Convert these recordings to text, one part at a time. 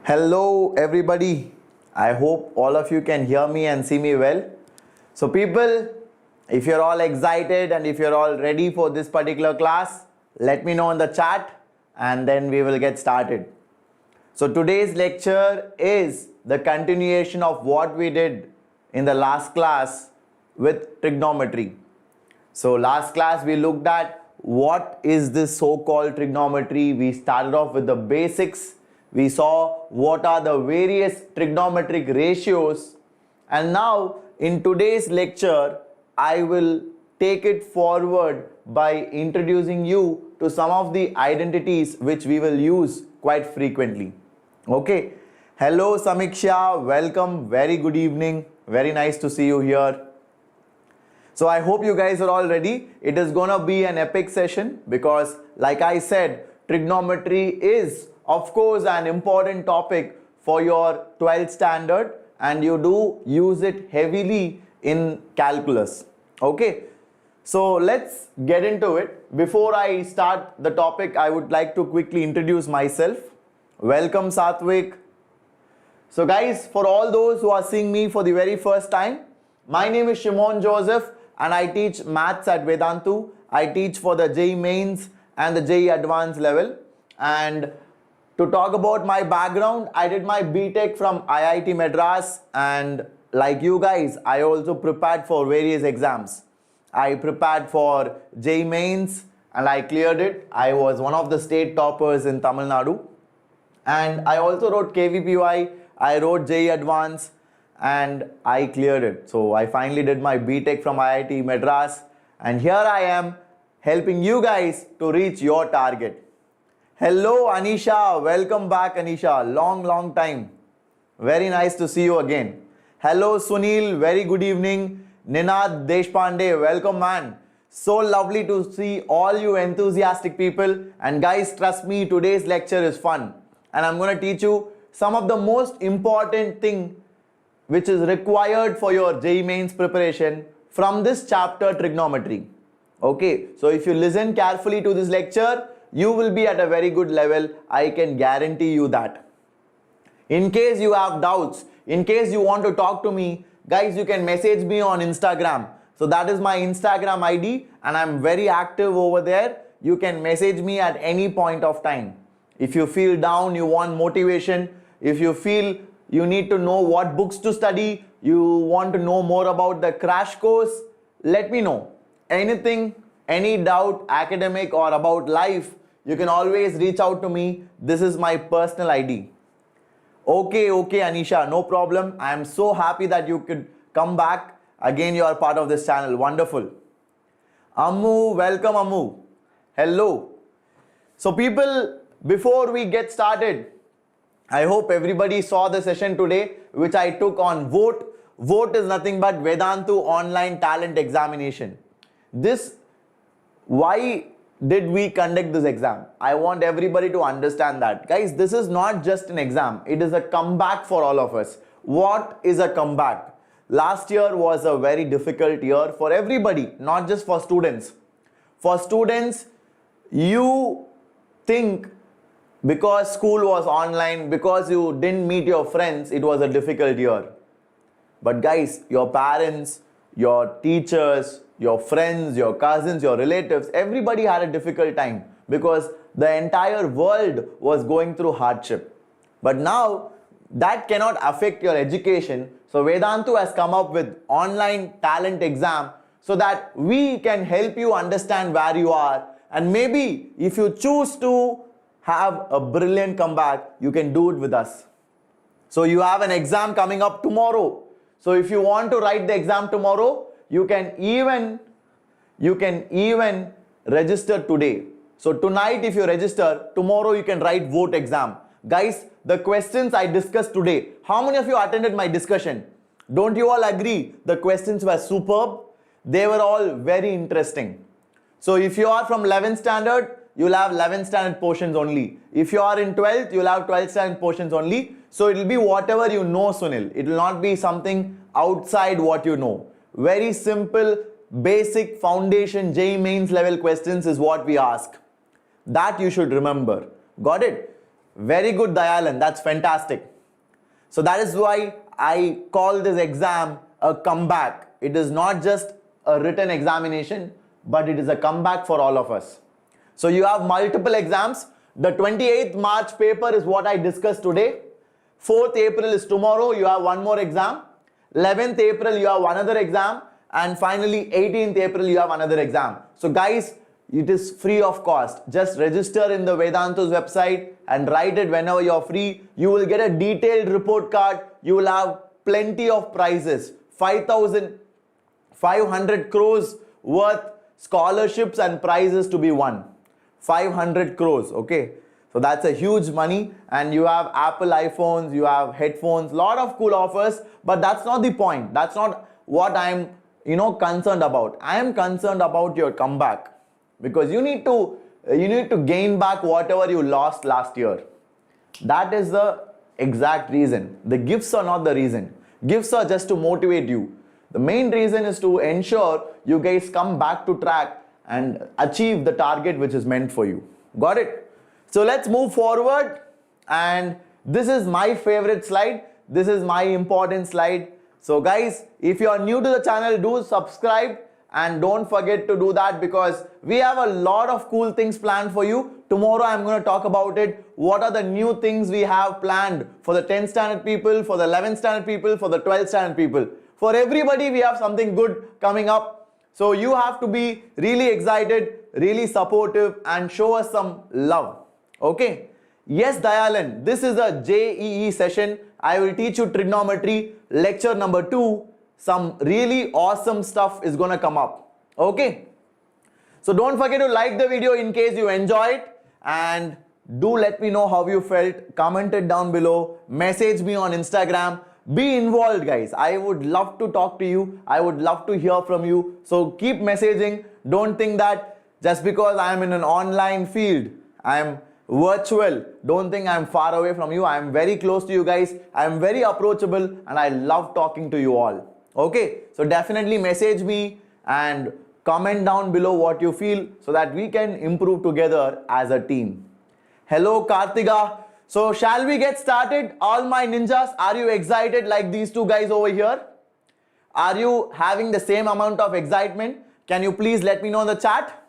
Hello everybody. I hope all of you can hear me and see me well. So people, if you're all excited and if you're all ready for this particular class, let me know in the chat and then we will get started. So today's lecture is the continuation of what we did in the last class with trigonometry. So last class we looked at what is this so-called trigonometry. We started off with the basics. We saw what are the various trigonometric ratios, and now in today's lecture I will take it forward by introducing you to some of the identities which we will use quite frequently. Okay, hello Samiksha, welcome, very good evening, very nice to see you here. So I hope you guys are all ready. It is gonna be an epic session because like I said, trigonometry is of course an important topic for your 12th standard and you do use it heavily in calculus. Okay, so let's get into it. Before I start the topic, I would like to quickly introduce myself. Welcome Satvik. So guys, for all those who are seeing me for the very first time, my name is Shimon Joseph and I teach maths at Vedantu. I teach for the JEE Mains and the JEE Advanced level. And to talk about my background, I did my B.Tech from IIT Madras, and like you guys, I also prepared for various exams. I prepared for JEE Mains and I cleared it. I was one of the state toppers in Tamil Nadu. And I also wrote KVPY, I wrote JEE Advanced and I cleared it. So I finally did my B.Tech from IIT Madras and here I am helping you guys to reach your target. Hello Anisha, welcome back Anisha, long time. Very nice to see you again. Hello Sunil, very good evening. Ninad Deshpande, welcome man. So lovely to see all you enthusiastic people, and guys trust me, today's lecture is fun and I'm going to teach you some of the most important thing which is required for your JEE Mains preparation from this chapter trigonometry. Okay, so if you listen carefully to this lecture, you will be at a very good level. I can guarantee you that. In case you have doubts, in case you want to talk to me, guys, you can message me on Instagram. So that is my Instagram ID and I'm very active over there. You can message me at any point of time. If you feel down, you want motivation, if you feel you need to know what books to study, you want to know more about the crash course, let me know. Anything, any doubt, academic or about life, you can always reach out to me. This is my personal ID. Okay, Anisha, no problem. I am so happy that you could come back. Again, you are part of this channel. Wonderful. Ammu, welcome Ammu. Hello. So people, before we get started, I hope everybody saw the session today which I took on V.O.T.E. V.O.T.E is nothing but Vedantu Online Talent Examination. Why did we conduct this exam? I want everybody to understand that. Guys, this is not just an exam. It is a comeback for all of us. What is a comeback? Last year was a very difficult year for everybody, not just for students. For students, you think because school was online, because you didn't meet your friends, it was a difficult year. But guys, your parents, your teachers, your friends, your cousins, your relatives, everybody had a difficult time because the entire world was going through hardship. But now that cannot affect your education. So Vedantu has come up with online talent exam so that we can help you understand where you are, and maybe if you choose to have a brilliant comeback, you can do it with us. So you have an exam coming up tomorrow. So if you want to write the exam tomorrow, you can even register today. So tonight if you register, tomorrow you can write V.O.T.E exam. Guys, the questions I discussed today, how many of you attended my discussion? Don't you all agree? The questions were superb. They were all very interesting. So if you are from 11th standard, you'll have 11th standard portions only. If you are in 12th, you'll have 12th standard portions only. So it will be whatever you know, Sunil. It will not be something outside what you know. Very simple, basic foundation JEE Mains level questions is what we ask. That you should remember. Got it? Very good, Dayalan. That's fantastic. So that is why I call this exam a comeback. It is not just a written examination, but it is a comeback for all of us. So you have multiple exams. The 28th March paper is what I discussed today. 4th April is tomorrow. You have one more exam. 11th April, you have another exam. And finally, 18th April, you have another exam. So guys, it is free of cost. Just register in the Vedantu's website and write it whenever you're free. You will get a detailed report card. You will have plenty of prizes. 5,500 crores worth scholarships and prizes to be won. 500 crores, okay? So that's a huge money, and you have Apple iPhones, you have headphones, lot of cool offers, but that's not the point. That's not what I'm, concerned about. I am concerned about your comeback, because you need to gain back whatever you lost last year. That is the exact reason. The gifts are not the reason. Gifts are just to motivate you. The main reason is to ensure you guys come back to track and achieve the target which is meant for you. Got it? So let's move forward, and this is my favorite slide. This is my important slide. So guys, if you are new to the channel, do subscribe and don't forget to do that, because we have a lot of cool things planned for you. Tomorrow I'm going to talk about it. What are the new things we have planned for the 10th standard people, for the 11th standard people, for the 12th standard people. For everybody, we have something good coming up. So you have to be really excited, really supportive, and show us some love. Okay? Yes, Dayalan, this is a JEE session. I will teach you trigonometry, lecture number 2. Some really awesome stuff is going to come up. Okay? So don't forget to like the video in case you enjoy it, and do let me know how you felt. Comment it down below. Message me on Instagram. Be involved, guys. I would love to talk to you. I would love to hear from you. So keep messaging. Don't think that just because I am in an online field, I am virtual, don't think I am far away from you. I am very close to you guys. I am very approachable, and I love talking to you all. Okay, so definitely message me and comment down below what you feel, so that we can improve together as a team. Hello, Kartiga. So shall we get started? All my ninjas, are you excited like these two guys over here? Are you having the same amount of excitement? Can you please let me know in the chat?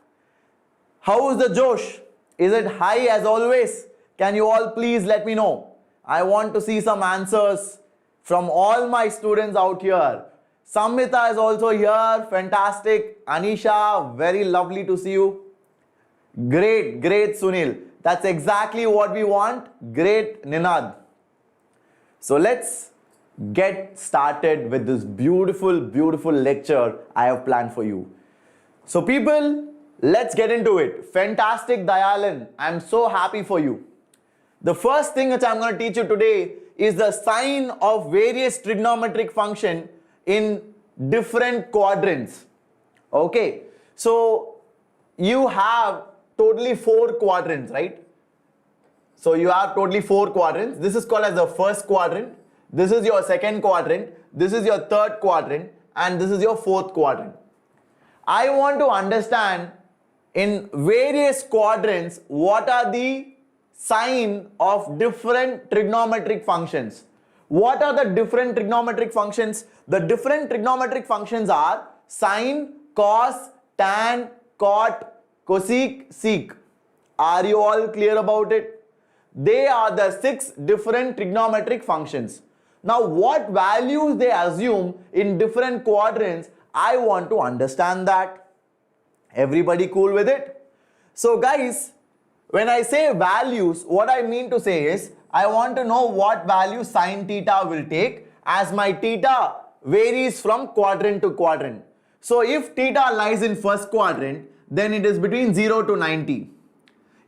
How is the Josh? Is it high as always? Can you all please let me know? I want to see some answers from all my students out here. Samhita is also here. Fantastic. Anisha, very lovely to see you. Great, great, Sunil. That's exactly what we want. Great, Ninad. So let's get started with this beautiful, beautiful lecture I have planned for you. So people, let's get into it. Fantastic, Dayalan. I'm so happy for you. The first thing which I'm going to teach you today is the sign of various trigonometric function in different quadrants. Okay. So you have totally 4 quadrants, right? So you have totally 4 quadrants. This is called as the first quadrant. This is your second quadrant. This is your third quadrant. And this is your fourth quadrant. I want to understand in various quadrants what are the sign of different trigonometric functions. What are the different trigonometric functions? The different trigonometric functions are sine, cos, tan, cot, cosec, sec. Are you all clear about it? They are the 6 different trigonometric functions. Now what values they assume in different quadrants, I want to understand that. Everybody cool with it? So guys, when I say values, what I mean to say is, I want to know what value sine theta will take, as my theta varies from quadrant to quadrant. So if theta lies in first quadrant, then it is between 0 to 90.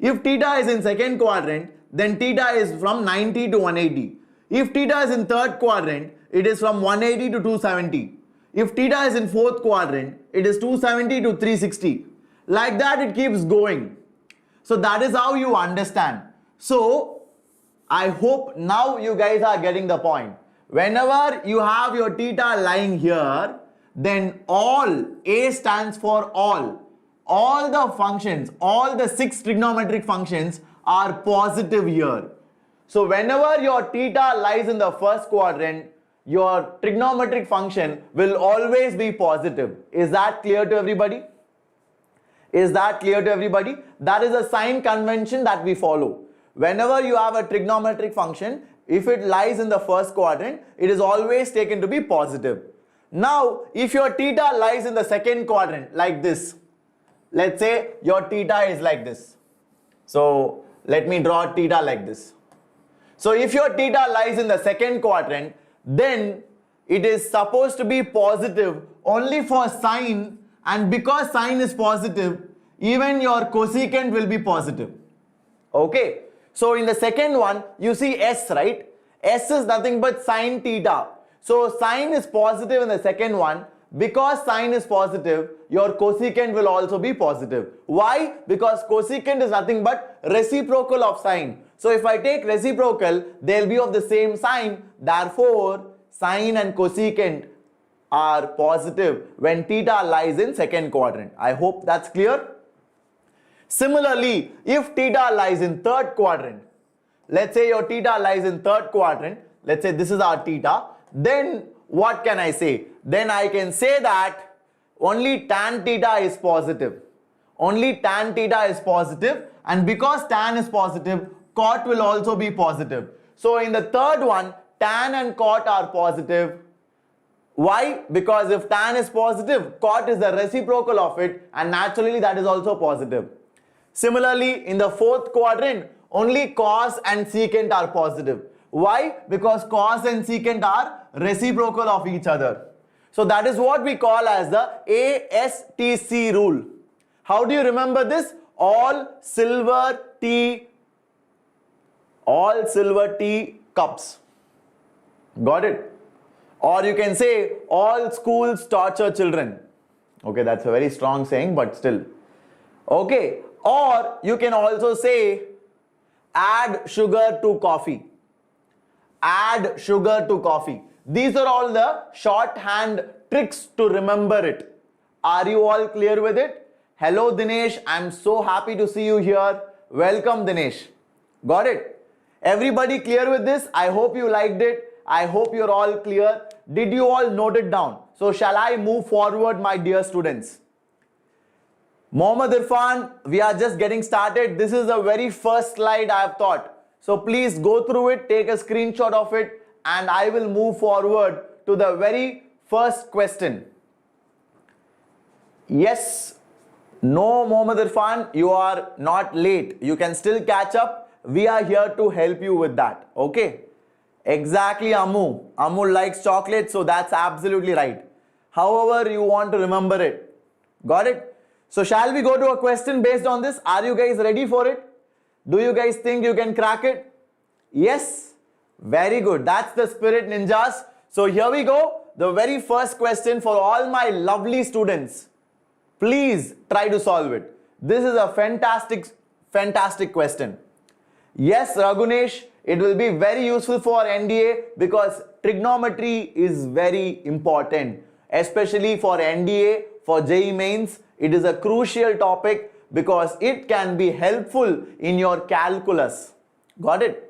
If theta is in second quadrant, then theta is from 90 to 180. If theta is in third quadrant, it is from 180 to 270. If theta is in fourth quadrant, it is 270 to 360. Like that it keeps going. So that is how you understand. So I hope now you guys are getting the point. Whenever you have your theta lying here, then all, A stands for all the functions, all the 6 trigonometric functions are positive here. So whenever your theta lies in the first quadrant, your trigonometric function will always be positive. Is that clear to everybody? Is that clear to everybody? That is a sign convention that we follow. Whenever you have a trigonometric function, if it lies in the first quadrant, it is always taken to be positive. Now, if your theta lies in the second quadrant like this, let's say your theta is like this. So let me draw theta like this. So if your theta lies in the second quadrant, then it is supposed to be positive only for sine, and because sine is positive, even your cosecant will be positive. Okay. So in the second one, you see S, right? S is nothing but sine theta. So sine is positive in the second one. Because sine is positive, your cosecant will also be positive. Why? Because cosecant is nothing but reciprocal of sine. So if I take reciprocal, they'll be of the same sign. Therefore, sine and cosecant are positive when theta lies in second quadrant. I hope that's clear. Similarly, if theta lies in third quadrant, let's say your theta lies in third quadrant, let's say this is our theta, then what can I say? Then I can say that only tan theta is positive. Only tan theta is positive, and because tan is positive, cot will also be positive. So in the third one, tan and cot are positive. Why? Because if tan is positive, cot is the reciprocal of it, and naturally that is also positive. Similarly, in the fourth quadrant, only cos and secant are positive. Why? Because cos and secant are reciprocal of each other. So that is what we call as the ASTC rule. How do you remember this? All silver tea cups. Got it? Or you can say all schools torture children. Okay, that's a very strong saying, but still. Okay. Or you can also say add sugar to coffee. Add sugar to coffee. These are all the shorthand tricks to remember it. Are you all clear with it? Hello Dinesh, I'm so happy to see you here. Welcome Dinesh. Got it? Everybody clear with this? I hope you liked it. I hope you're all clear. Did you all note it down? So shall I move forward, my dear students? Mohammad Irfan, we are just getting started. This is the very first slide I have taught. So please go through it, take a screenshot of it, and I will move forward to the very first question. Yes, no Mohammad Irfan, you are not late. You can still catch up. We are here to help you with that. Okay? Exactly, Amu. Amu likes chocolate, so that's absolutely right. However, you want to remember it. Got it? So shall we go to a question based on this? Are you guys ready for it? Do you guys think you can crack it? Yes? Very good. That's the spirit, ninjas. So here we go. The very first question for all my lovely students. Please try to solve it. This is a fantastic question. Yes, Ragunesh, it will be very useful for NDA because trigonometry is very important, especially for NDA, for JEE Mains. It is a crucial topic because it can be helpful in your calculus. Got it?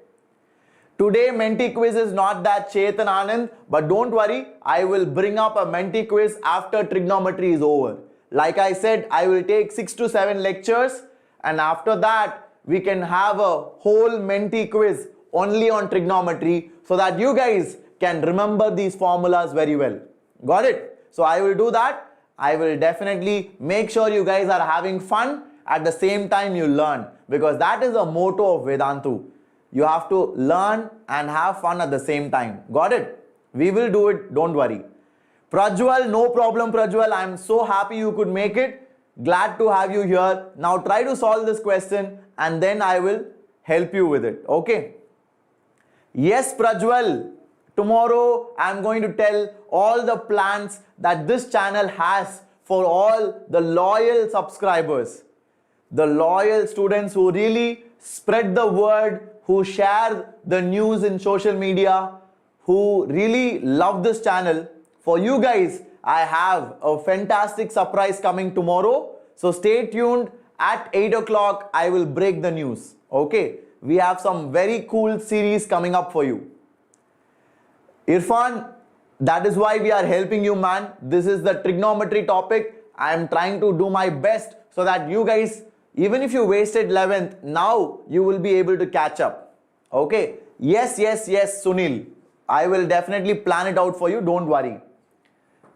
Today Menti quiz is not that Chetan Anand, but don't worry, I will bring up a Menti quiz after trigonometry is over. Like I said, I will take 6 to 7 lectures, and after that we can have a whole Menti quiz only on trigonometry so that you guys can remember these formulas very well. Got it? So I will do that. I will definitely make sure you guys are having fun at the same time you learn, because that is the motto of Vedantu. You have to learn and have fun at the same time. Got it? We will do it, don't worry. Prajwal, no problem Prajwal. I am so happy you could make it. Glad to have you here. Now try to solve this question and then I will help you with it. Okay? Yes, Prajwal. Tomorrow I am going to tell all the plans that this channel has for all the loyal subscribers. The loyal students who really spread the word, who share the news in social media, who really love this channel. For you guys, I have a fantastic surprise coming tomorrow. So stay tuned. At 8 o'clock, I will break the news. Okay. we have some very cool series coming up for you. Irfan, that is why we are helping you, man. This is the trigonometry topic. I am trying to do my best so that you guys, even if you wasted 11th, now you will be able to catch up. Okay? Yes, Sunil. I will definitely plan it out for you. Don't worry.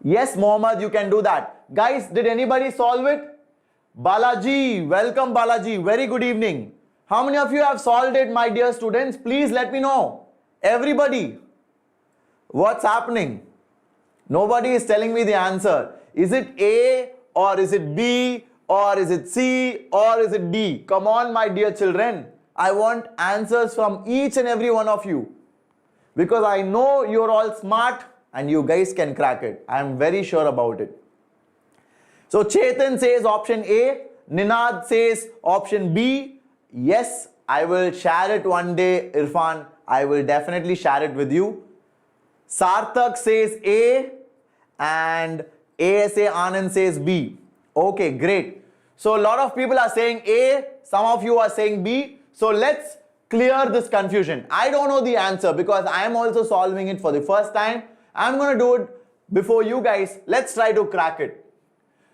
Yes, Mohammed, you can do that. Guys, did anybody solve it? Balaji, welcome Balaji. Very good evening. How many of you have solved it, my dear students? Please let me know. Everybody. What's happening? Nobody is telling me the answer. Is it A or is it B or is it C or is it D? Come on, my dear children. I want answers from each and every one of you. Because I know you're all smart and you guys can crack it. I am very sure about it. So Chetan says option A. Ninad says option B. Yes, I will share it one day, Irfan. I will definitely share it with you. Sarthak says A and ASA Anand says B. Okay, great. So a lot of people are saying A, some of you are saying B. So let's clear this confusion. I don't know the answer because I am also solving it for the first time. I'm going to do it before you guys. Let's try to crack it.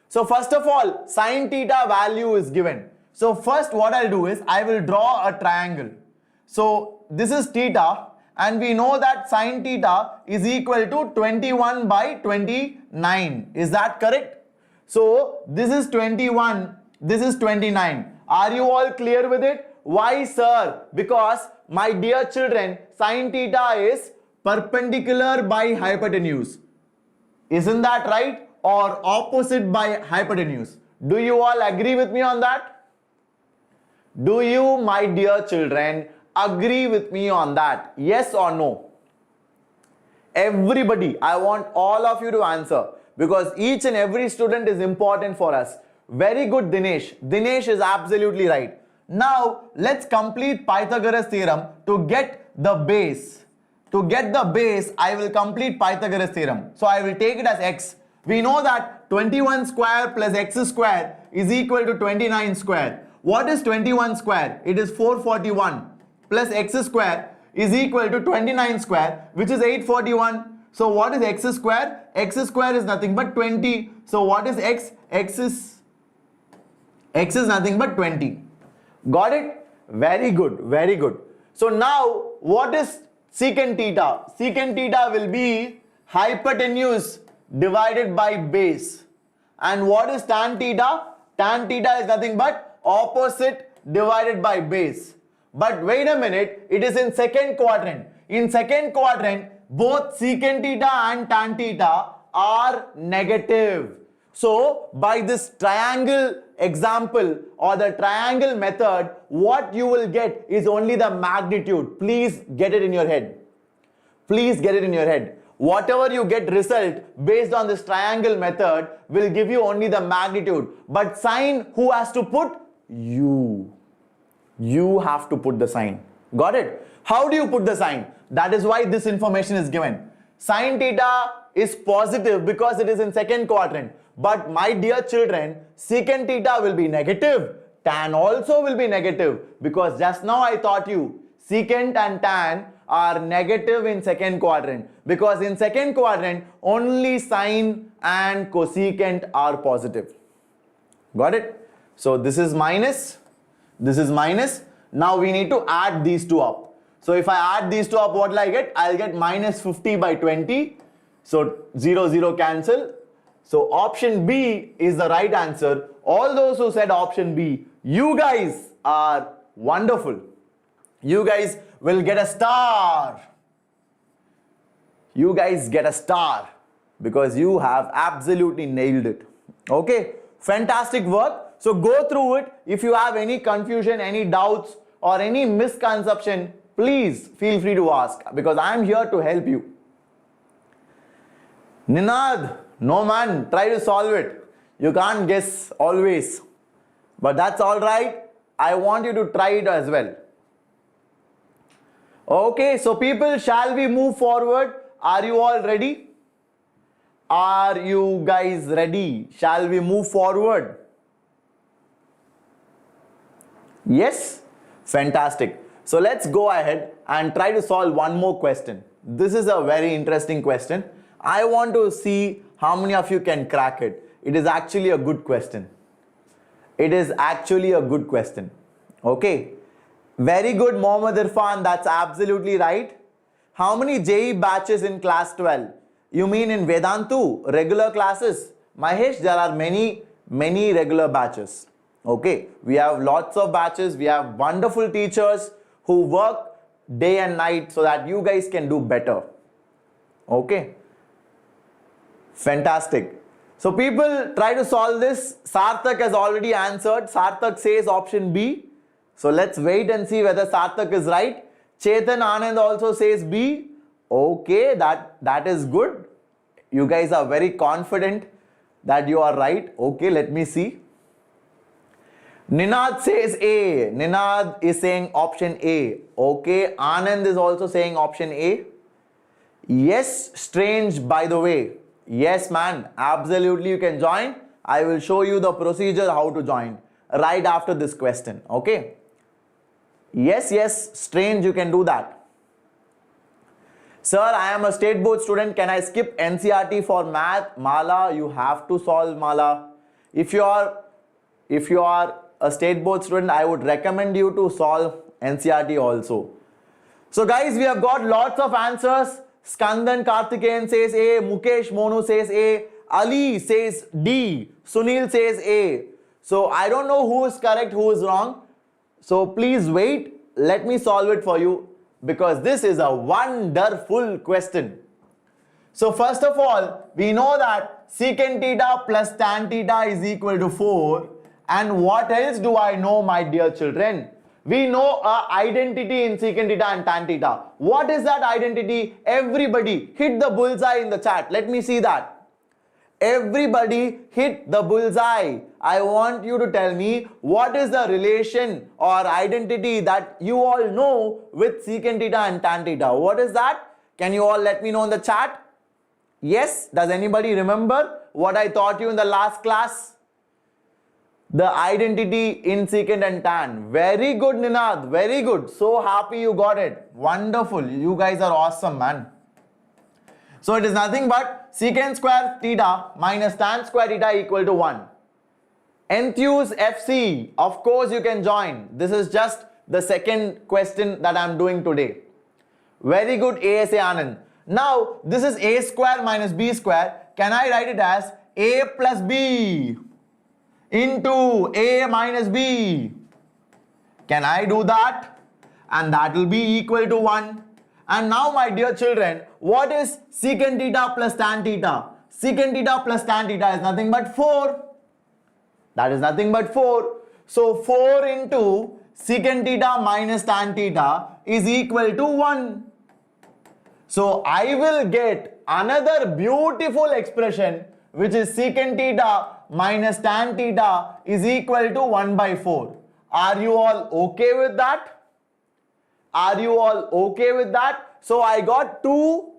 So first of all, sine theta value is given. So first what I'll do is I will draw a triangle. So this is theta and we know that sine theta is equal to 21 by 29. Is that correct? So this is 21, this is 29. Are you all clear with it? Why, sir? Because my dear children, sine theta is perpendicular by hypotenuse. Isn't that right? Or opposite by hypotenuse. Do you all agree with me on that? Do you, my dear children, agree with me on that? Yes or no? Everybody, I want all of you to answer because each and every student is important for us. Very good, Dinesh. Dinesh is absolutely right. Now, let's complete Pythagoras theorem to get the base. To get the base, I will complete Pythagoras theorem. So, I will take it as x. We know that 21 square plus x square is equal to 29 square. What is 21 square? It is 441 plus x square is equal to 29 square, which is 841. So, what is x square? X square is nothing but 20. So, what is x? X is nothing but 20. Got it? Very good, very good. So now what is secant theta? Secant theta will be hypotenuse divided by base. And what is tan theta? Tan theta is nothing but opposite divided by base. But wait a minute, it is in second quadrant. In second quadrant, both secant theta and tan theta are negative. So by this triangle example or the triangle method, what you will get is only the magnitude. Please get it in your head. Please get it in your head. Whatever you get result based on this triangle method will give you only the magnitude. But sign, who has to put? You. You have to put the sign. Got it? How do you put the sign? That is why this information is given. Sine theta is positive because it is in second quadrant. But my dear children, secant theta will be negative. Tan also will be negative because just now I taught you secant and tan are negative in second quadrant because in second quadrant only sine and cosecant are positive. Got it? So this is minus, this is minus. Now we need to add these two up. So if I add these two up, what will I get? I'll get minus 50 by 20. So 0, 0 cancel. So option B is the right answer. All those who said option B, you guys are wonderful. You guys will get a star. You guys get a star because you have absolutely nailed it. Okay, fantastic work. So go through it. If you have any confusion, any doubts or any misconception, please feel free to ask because I am here to help you. Ninad, no man, try to solve it. You can't guess always. But that's all right. I want you to try it as well. Okay, so people, shall we move forward? Are you all ready? Are you guys ready? Shall we move forward? Yes? Fantastic. So let's go ahead and try to solve one more question. This is a very interesting question. I want to see how many of you can crack it. It is actually a good question. It is actually a good question. Okay. Very good, Mohammad Irfan. That's absolutely right. How many JEE batches in class 12? You mean in Vedantu, regular classes? Mahesh, there are many regular batches. Okay. We have lots of batches. We have wonderful teachers who work day and night so that you guys can do better. Okay. Fantastic. So people try to solve this. Sarthak has already answered. Sarthak says option B. So let's wait and see whether Sarthak is right. Chetan Anand also says B. Okay, that is good. You guys are very confident that you are right. Okay, let me see. Ninad says A. Ninad is saying option A. Okay, Anand is also saying option A. Yes, Strange, by the way. Yes, man, absolutely you can join. I will show you the procedure how to join right after this question. Okay. Yes, Strange, you can do that. Sir, I am a state board student. Can I skip NCRT for math? Mala, you have to solve, Mala. If you are a state board student, I would recommend you to solve NCRT also. So guys, we have got lots of answers. Skandan Karthikeyan says A, Mukesh Monu says A, Ali says D, Sunil says A. So I don't know who is correct, who is wrong. So please wait, let me solve it for you because this is a wonderful question. So first of all, we know that secant theta plus tan theta is equal to 4. And what else do I know, my dear children? We know a identity in secant theta and tan theta. What is that identity? Everybody hit the bullseye in the chat. Let me see that. Everybody hit the bullseye. I want you to tell me what is the relation or identity that you all know with secant theta and tan theta. What is that? Can you all let me know in the chat? Yes? Does anybody remember what I taught you in the last class? The identity in secant and tan. Very good, Ninad. Very good. So happy you got it. Wonderful. You guys are awesome, man. So it is nothing but secant square theta minus tan square theta equal to 1. Enthuse FC. Of course you can join. This is just the second question that I am doing today. Very good, ASA Anand. Now this is A square minus B square. Can I write it as A plus B into A minus B? Can I do that? And that will be equal to 1. And now my dear children, what is secant theta plus tan theta? Secant theta plus tan theta is nothing but 4. That is nothing but 4. So 4 into secant theta minus tan theta is equal to 1. So I will get another beautiful expression which is secant theta minus tan theta is equal to 1 by 4. Are you all okay with that? Are you all okay with that? So I got two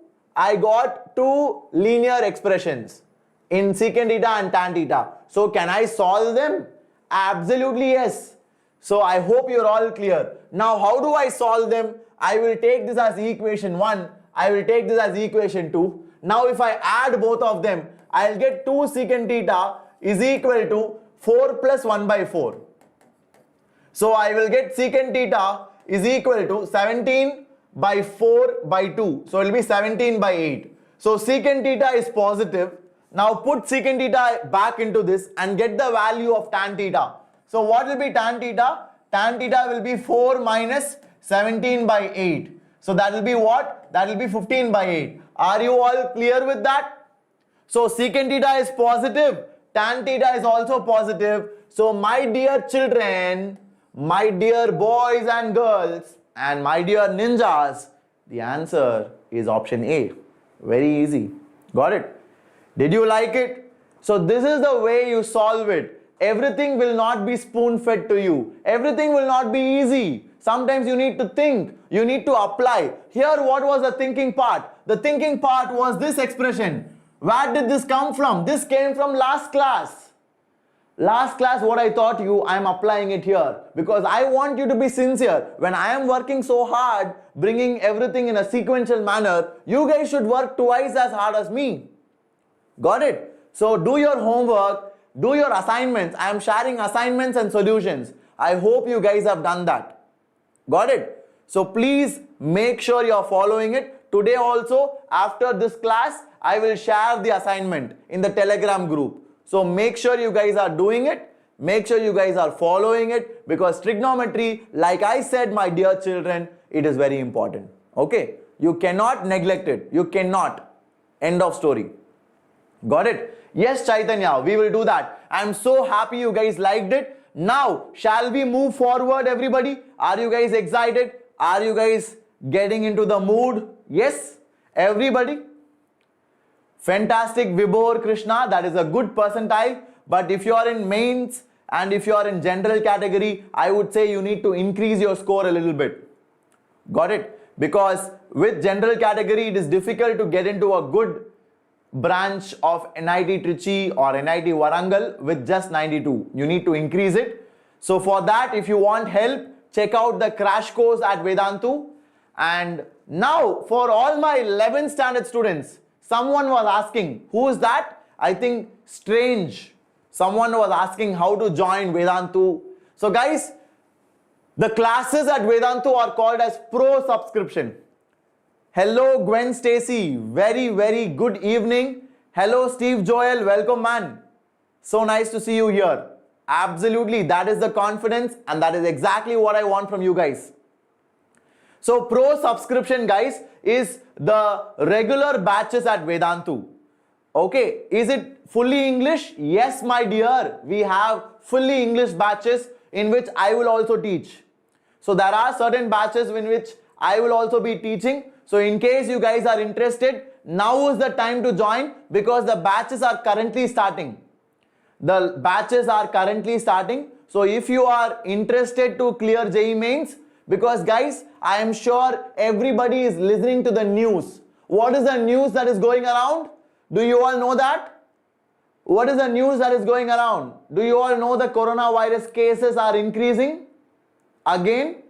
linear expressions in secant theta and tan theta. So can I solve them? Absolutely yes. So I hope you're all clear. Now how do I solve them? I will take this as equation 1. I will take this as equation 2. Now if I add both of them, I'll get 2 secant theta is equal to 4 plus 1 by 4. So I will get secant theta is equal to 17 by 4 by 2. So it will be 17 by 8. So secant theta is positive. Now put secant theta back into this and get the value of tan theta. So what will be tan theta? Tan theta will be 4 minus 17 by 8. So that will be what? That will be 15 by 8. Are you all clear with that? So secant theta is positive. Tan theta is also positive. So my dear children, my dear boys and girls, and my dear ninjas, the answer is option A. Very easy. Got it? Did you like it? So this is the way you solve it. Everything will not be spoon-fed to you. Everything will not be easy. Sometimes you need to think. You need to apply. Here, what was the thinking part? The thinking part was this expression. Where did this come from? This came from last class. Last class, what I taught you, I am applying it here because I want you to be sincere. When I am working so hard, bringing everything in a sequential manner, you guys should work twice as hard as me. Got it? So do your homework, do your assignments. I am sharing assignments and solutions. I hope you guys have done that. Got it? So please make sure you are following it. Today also, after this class, I will share the assignment in the Telegram group. So make sure you guys are doing it. Make sure you guys are following it because trigonometry, like I said, my dear children, it is very important. Okay? You cannot neglect it. You cannot. End of story. Got it? Yes, Chaitanya, we will do that. I'm so happy you guys liked it. Now, shall we move forward, everybody? Are you guys excited? Are you guys getting into the mood? Yes? Everybody? Fantastic, Vibhor Krishna, that is a good percentile. But if you are in mains and if you are in general category, I would say you need to increase your score a little bit. Got it? Because with general category, it is difficult to get into a good branch of NIT Trichy or NIT Warangal with just 92. You need to increase it. So for that, if you want help, check out the crash course at Vedantu. And now for all my 11th standard students, someone was asking, who is that? I think Strange. Someone was asking how to join Vedantu. So guys, the classes at Vedantu are called as Pro Subscription. Hello Gwen Stacy, very, very good evening. Hello Steve Joel, welcome man. So nice to see you here. Absolutely, that is the confidence and that is exactly what I want from you guys. So Pro Subscription, guys, is the regular batches at Vedantu. Okay, is it fully English? Yes, my dear, we have fully English batches in which I will also teach. So there are certain batches in which I will also be teaching. So in case you guys are interested, now is the time to join because the batches are currently starting. The batches are currently starting. So if you are interested to clear JEE Mains, because guys, I am sure everybody is listening to the news. What is the news that is going around? Do you all know that? What is the news that is going around? Do you all know the coronavirus cases are increasing again?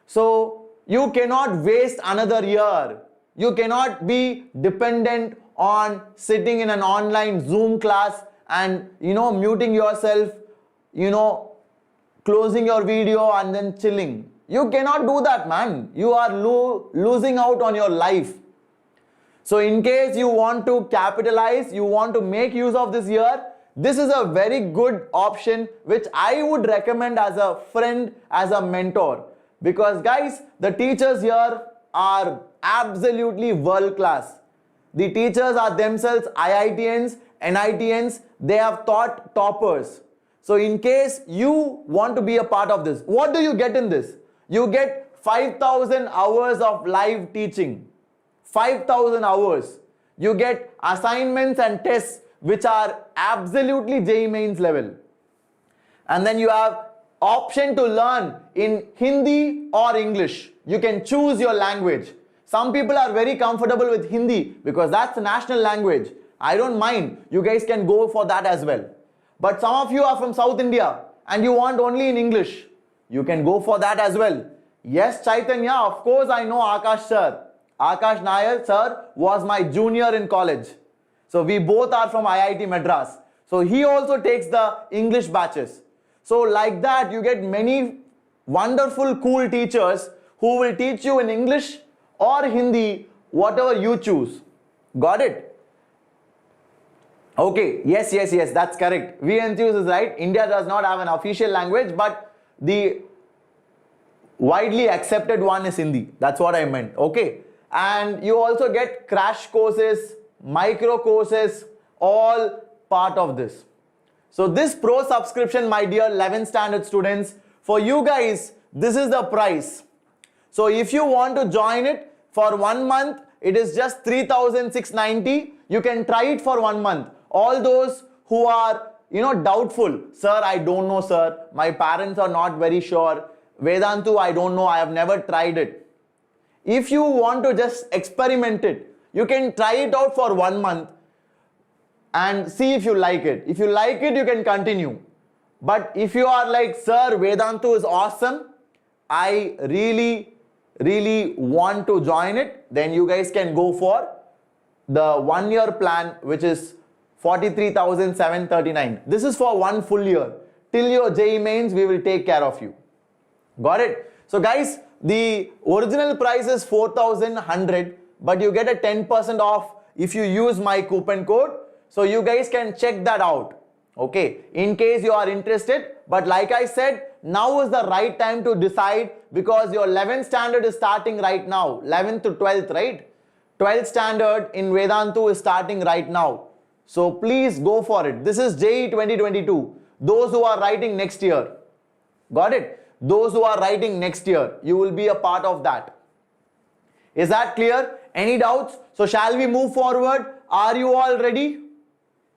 So you cannot waste another year. You cannot be dependent on sitting in an online Zoom class and, muting yourself, closing your video and then chilling. You cannot do that, man. You are losing out on your life. So in case you want to capitalize, you want to make use of this year, this is a very good option which I would recommend as a friend, as a mentor. Because guys, the teachers here are absolutely world class. The teachers are themselves IITians, NITians, they have taught toppers. So in case you want to be a part of this, what do you get in this? You get 5,000 hours of live teaching. 5,000 hours. You get assignments and tests which are absolutely JEE Mains level. And then you have option to learn in Hindi or English. You can choose your language. Some people are very comfortable with Hindi because that's the national language. I don't mind. You guys can go for that as well. But some of you are from South India and you want only in English. You can go for that as well. Yes, Chaitanya, of course I know Akash sir. Akash Nair sir was my junior in college. So we both are from IIT Madras. So he also takes the English batches. So like that you get many wonderful cool teachers who will teach you in English or Hindi, whatever you choose. Got it? Okay, yes, that's correct. V Enthuse is right. India does not have an official language, but the widely accepted one is Hindi. That's what I meant. Okay. And you also get crash courses, micro courses, all part of this. So this Pro Subscription, my dear 11th standard students, for you guys, this is the price. So if you want to join it for 1 month, it is just 3,690. You can try it for 1 month. All those who are, doubtful, sir, I don't know, sir. My parents are not very sure. Vedantu, I don't know. I have never tried it. If you want to just experiment it, you can try it out for 1 month and see if you like it. If you like it, you can continue. But if you are like, sir, Vedantu is awesome, I really want to join it, then you guys can go for the 1 year plan, which is 43,739. This is for 1 full year. Till your JEE mains, we will take care of you. Got it? So guys, the original price is 4,100, but you get a 10% off if you use my coupon code. So you guys can check that out. Okay, in case you are interested. But like I said, now is the right time to decide, because your 11th standard is starting right now. 11th to 12th, right? 12th standard in Vedantu is starting right now. So please go for it. This is JEE 2022. Those who are writing next year. Got it? Those who are writing next year, you will be a part of that. Is that clear? Any doubts? So shall we move forward? Are you all ready?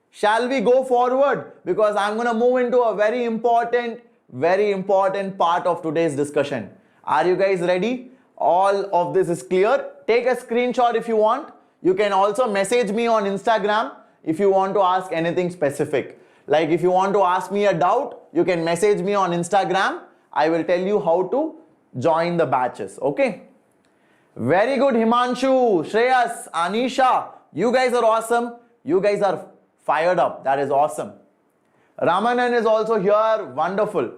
Shall we go forward? Because I'm going to move into a very important part of today's discussion. Are you guys ready? All of this is clear. Take a screenshot if you want. You can also message me on Instagram if you want to ask anything specific. Like if you want to ask me a doubt, you can message me on Instagram. I will tell you how to join the batches. Okay? Very good, Himanshu, Shreyas, Anisha. You guys are awesome. You guys are fired up. That is awesome. Ramanan is also here. Wonderful.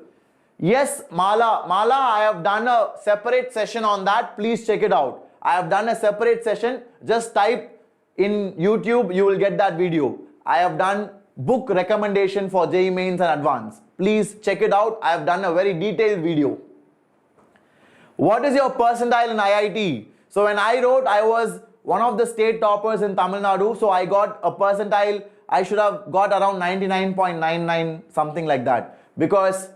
Yes, Mala, I have done a separate session on that. Please check it out. I have done a separate session. Just type in YouTube, you will get that video. I have done book recommendation for JEE Mains and Advanced. Please check it out. I have done a very detailed video. What is your percentile in IIT? So when I wrote, I was one of the state toppers in Tamil Nadu. So I got a percentile, I should have got around 99.99, something like that. Because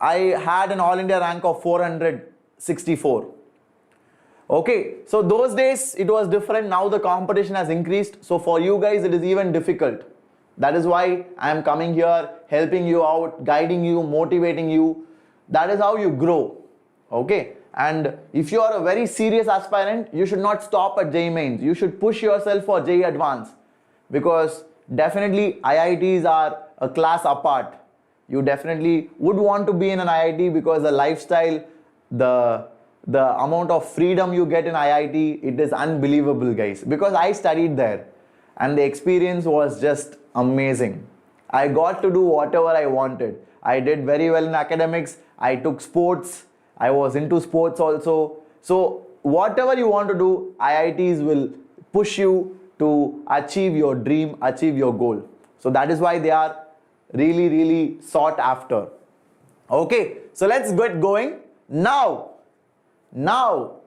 I had an All India rank of 464. Okay, so those days it was different. Now the competition has increased. So for you guys, it is even difficult. That is why I am coming here, helping you out, guiding you, motivating you. That is how you grow. Okay, and if you are a very serious aspirant, you should not stop at JEE Mains. You should push yourself for JEE Advanced, because definitely IITs are a class apart. You definitely would want to be in an IIT because the lifestyle, the amount of freedom you get in IIT, it is unbelievable, guys. Because I studied there and the experience was just amazing. I got to do whatever I wanted. I did very well in academics. I took sports. I was into sports also. So whatever you want to do, IITs will push you to achieve your dream, achieve your goal. So that is why they are really sought after. Okay, so let's get going. Now,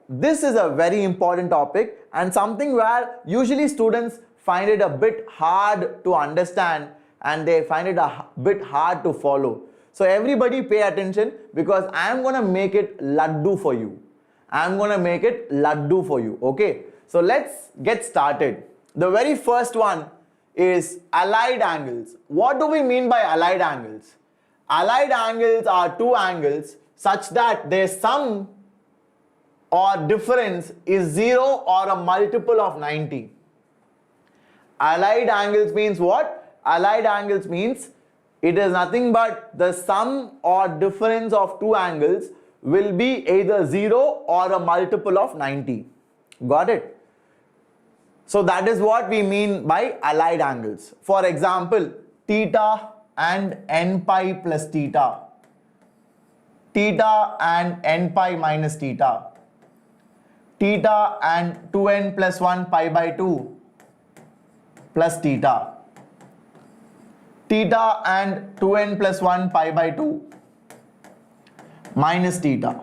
this is a very important topic and something where usually students find it a bit hard to understand and they find it a bit hard to follow. So everybody pay attention, because I am going to make it laddu for you. I am going to make it laddu for you. Okay, so let's get started. The very first one is allied angles. What do we mean by allied angles? Allied angles are two angles such that their sum or difference is 0 or a multiple of 90. Allied angles means what? Allied angles means it is nothing but the sum or difference of two angles will be either 0 or a multiple of 90. Got it? So that is what we mean by allied angles. For example, theta and n pi plus theta, theta and n pi minus theta, theta and 2n plus 1 pi by 2 plus theta, theta and 2n plus 1 pi by 2 minus theta.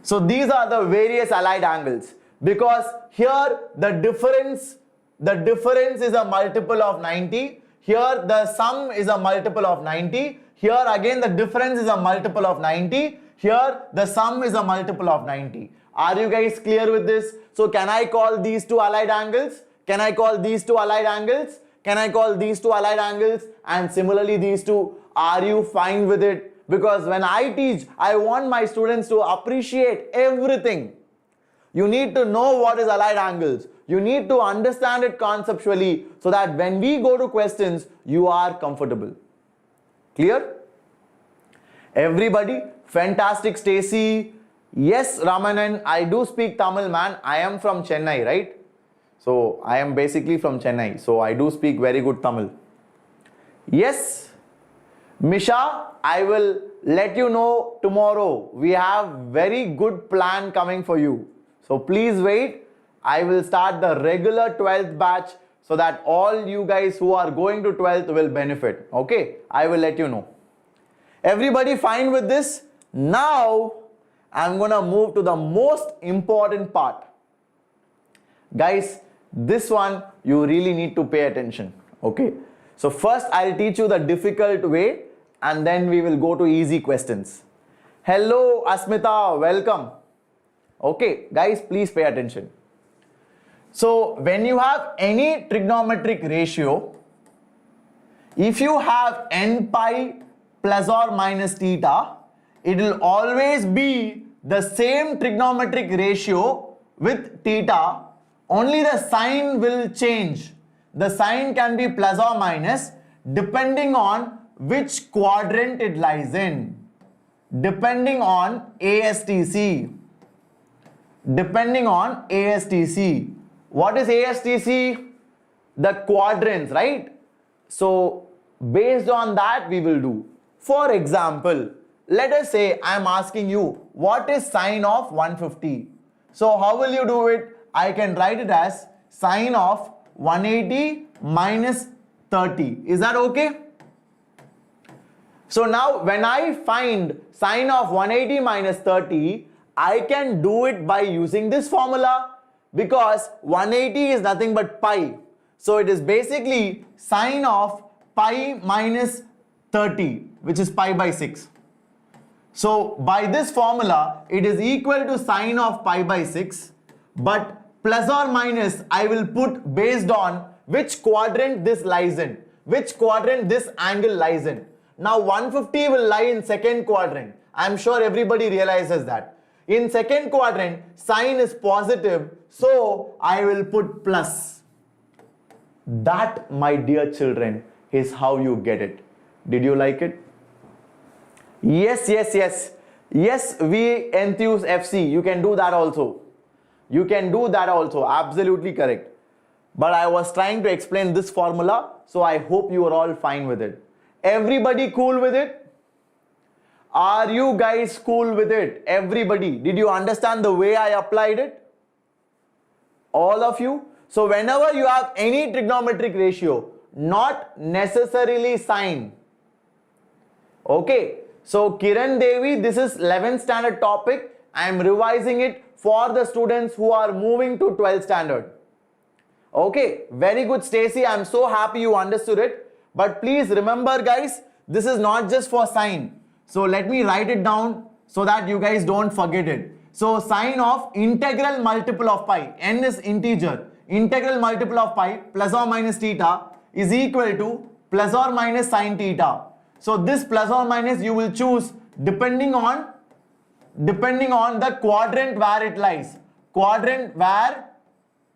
So these are the various allied angles, because here the difference is a multiple of 90, here the sum is a multiple of 90, here again the difference is a multiple of 90, here the sum is a multiple of 90. Are you guys clear with this? So can I call these two allied angles? Can I call these two allied angles? Can I call these two allied angles? And similarly these two. Are you fine with it? Because when I teach, I want my students to appreciate everything. You need to know what is allied angles. You need to understand it conceptually so that when we go to questions, you are comfortable. Clear? Everybody, fantastic. Stacy, yes, Ramanan, I do speak Tamil, man. I am from Chennai, right? So I am basically from Chennai. So I do speak very good Tamil. Yes, Misha, I will let you know tomorrow. We have very good plan coming for you. So please wait. I will start the regular 12th batch so that all you guys who are going to 12th will benefit. Okay, I will let you know. Everybody fine with this? Now I'm gonna move to the most important part. Guys, this one you really need to pay attention. Okay, so first I'll teach you the difficult way and then we will go to easy questions. Hello Asmita, welcome. Okay, guys, please pay attention. So when you have any trigonometric ratio, if you have n pi plus or minus theta, it will always be the same trigonometric ratio with theta, only the sign will change. The sign can be plus or minus depending on which quadrant it lies in, depending on ASTC. Depending on ASTC. What is ASTC? The quadrants, right? So based on that we will do. For example, let us say I am asking you what is sine of 150. So how will you do it? I can write it as sine of 180 minus 30. Is that okay? So now when I find sine of 180 minus 30, I can do it by using this formula because 180 is nothing but pi. So it is basically sine of pi minus 30, which is pi by 6. So by this formula, it is equal to sine of pi by 6, but plus or minus I will put based on which quadrant this lies in, which quadrant this angle lies in. Now 150 will lie in second quadrant. I am sure everybody realizes that. In second quadrant, sine is positive, so I will put plus. That, my dear children, is how you get it. Did you like it? Yes, yes, yes. Yes, we Enthuse FC. You can do that also. You can do that also. Absolutely correct. But I was trying to explain this formula, so I hope you are all fine with it. Everybody cool with it? Are you guys cool with it? Everybody, did you understand the way I applied it? All of you? So whenever you have any trigonometric ratio, not necessarily sine. Okay, so Kiran Devi, this is 11th standard topic. I am revising it for the students who are moving to 12th standard. Okay, very good Stacy. I am so happy you understood it. But please remember guys, this is not just for sine. So let me write it down so that you guys don't forget it. So sine of integral multiple of pi, n is integer, integral multiple of pi plus or minus theta is equal to plus or minus sine theta. So this plus or minus you will choose depending on the quadrant where it lies, quadrant where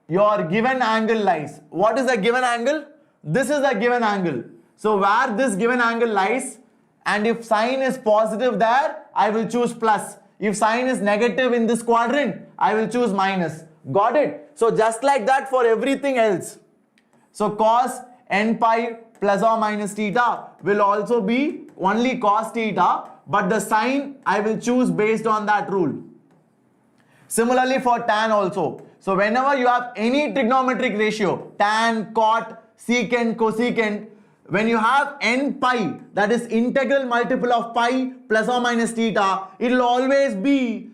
your given angle lies. What is the given angle? This is the given angle. So where this given angle lies, and if sine is positive there, I will choose plus. If sine is negative in this quadrant, I will choose minus. Got it? So just like that for everything else. So cos n pi plus or minus theta will also be only cos theta, but the sine I will choose based on that rule. Similarly for tan also. So whenever you have any trigonometric ratio, tan, cot, secant, cosecant, when you have n pi, that is integral multiple of pi plus or minus theta, it will always be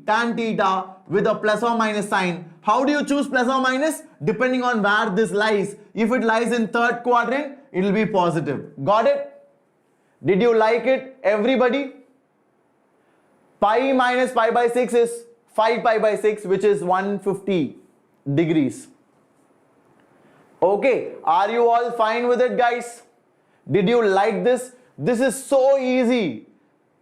tan theta with a plus or minus sign. How do you choose plus or minus? Depending on where this lies. If it lies in third quadrant, it will be positive. Got it? Did you like it, everybody? Pi minus pi by 6 is 5 pi by 6, which is 150 degrees. Okay, are you all fine with it, guys? Did you like this? This is so easy.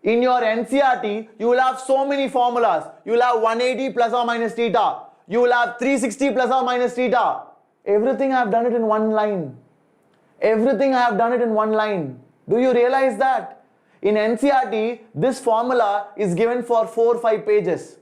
In your NCRT, you will have so many formulas. You will have 180 plus or minus theta. You will have 360 plus or minus theta. Everything I have done it in one line. Everything I have done it in one line. Do you realize that? In NCRT, this formula is given for 4 or 5 pages.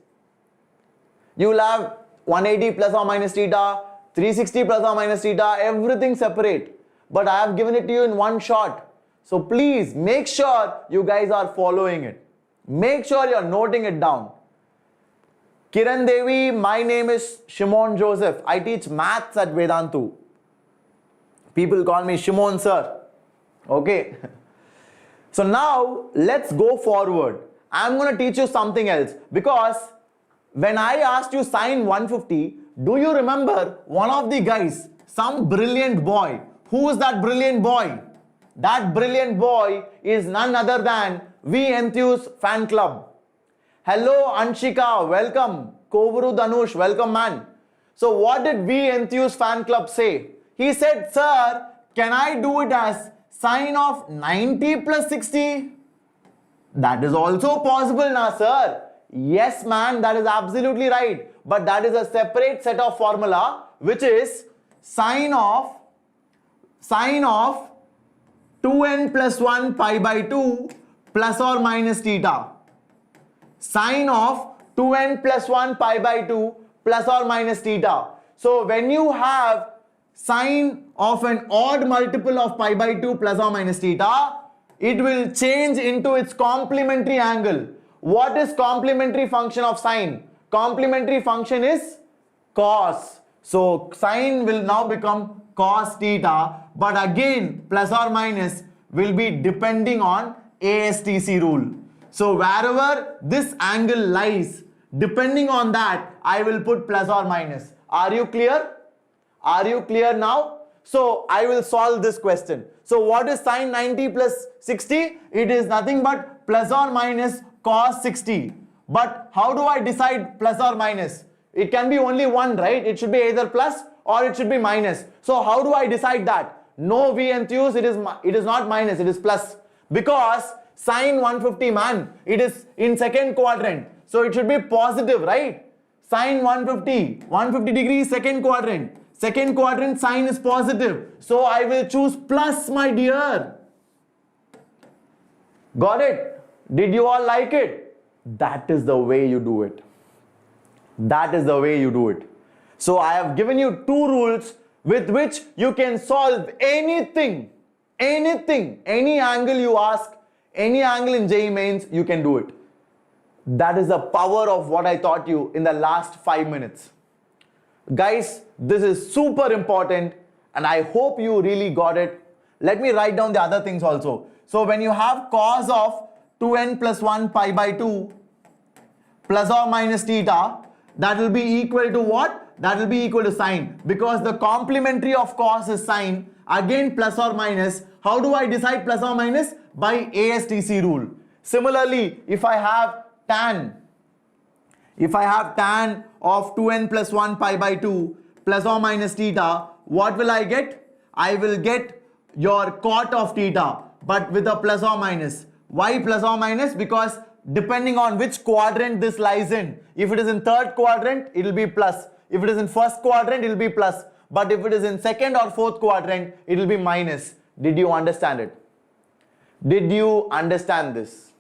You will have 180 plus or minus theta, 360 plus or minus theta, everything separate. But I have given it to you in one shot. So please make sure you guys are following it. Make sure you are noting it down. Kiran Devi, my name is Shimon Joseph. I teach maths at Vedantu. People call me Shimon Sir. Okay. So now let's go forward. I'm going to teach you something else, because when I asked you sine 150, do you remember one of the guys, some brilliant boy? Who is that brilliant boy? That brilliant boy is none other than JEE Enthuse fan club. Hello Anshika, welcome. Kovuru Dhanush, welcome man. So what did JEE Enthuse fan club say? He said, sir, can I do it as sine of 90 plus 60? That is also possible now, sir. Yes man, that is absolutely right. But that is a separate set of formula, which is sine of 2n plus 1 pi by 2 plus or minus theta. Sine of 2n plus 1 pi by 2 plus or minus theta. So when you have sine of an odd multiple of pi by 2 plus or minus theta, it will change into its complementary angle. What is complementary function of sine? Complementary function is cos. So sine will now become cos theta, but again plus or minus will be depending on ASTC rule. So wherever this angle lies, depending on that, I will put plus or minus. Are you clear? Are you clear now? So I will solve this question. So what is sine 90 plus 60? It is nothing but plus or minus cos 60. But how do I decide plus or minus? It can be only one, right? It should be either plus or it should be minus. So how do I decide that? No, JEE Enthuse, it is not minus, it is plus. Because sine 150 man, it is in second quadrant. So it should be positive, right? Sine 150 degrees second quadrant. Second quadrant sine is positive. So I will choose plus, my dear. Got it? Did you all like it? That is the way you do it. That is the way you do it. So I have given you 2 rules with which you can solve anything, any angle you ask, any angle in JEE Mains, you can do it. That is the power of what I taught you in the last 5 minutes. Guys, this is super important and I hope you really got it. Let me write down the other things also. So when you have cos of 2n plus 1 pi by 2 plus or minus theta, that will be equal to what? That will be equal to sine, because the complementary of cos is sine. Again plus or minus. How do I decide plus or minus? By ASTC rule. Similarly, if I have tan of 2n plus 1 pi by 2 plus or minus theta, what will I get? I will get your cot of theta, but with a plus or minus. Why plus or minus? Because depending on which quadrant this lies in. If it is in third quadrant, it will be plus. If it is in first quadrant, it will be plus. But if it is in second or fourth quadrant, it will be minus. Did you understand it? Did you understand this?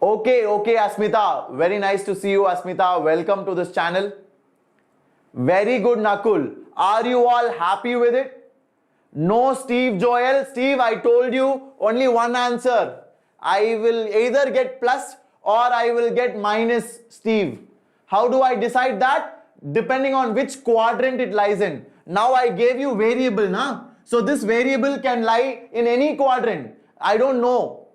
Okay, Asmita. Very nice to see you, Asmita. Welcome to this channel. Very good, Nakul. Are you all happy with it? No, Steve Joel. Steve, I told you only one answer. I will either get plus or I will get minus, Steve. How do I decide that? Depending on which quadrant it lies in. Now I gave you variable, na? So this variable can lie in any quadrant. I don't know.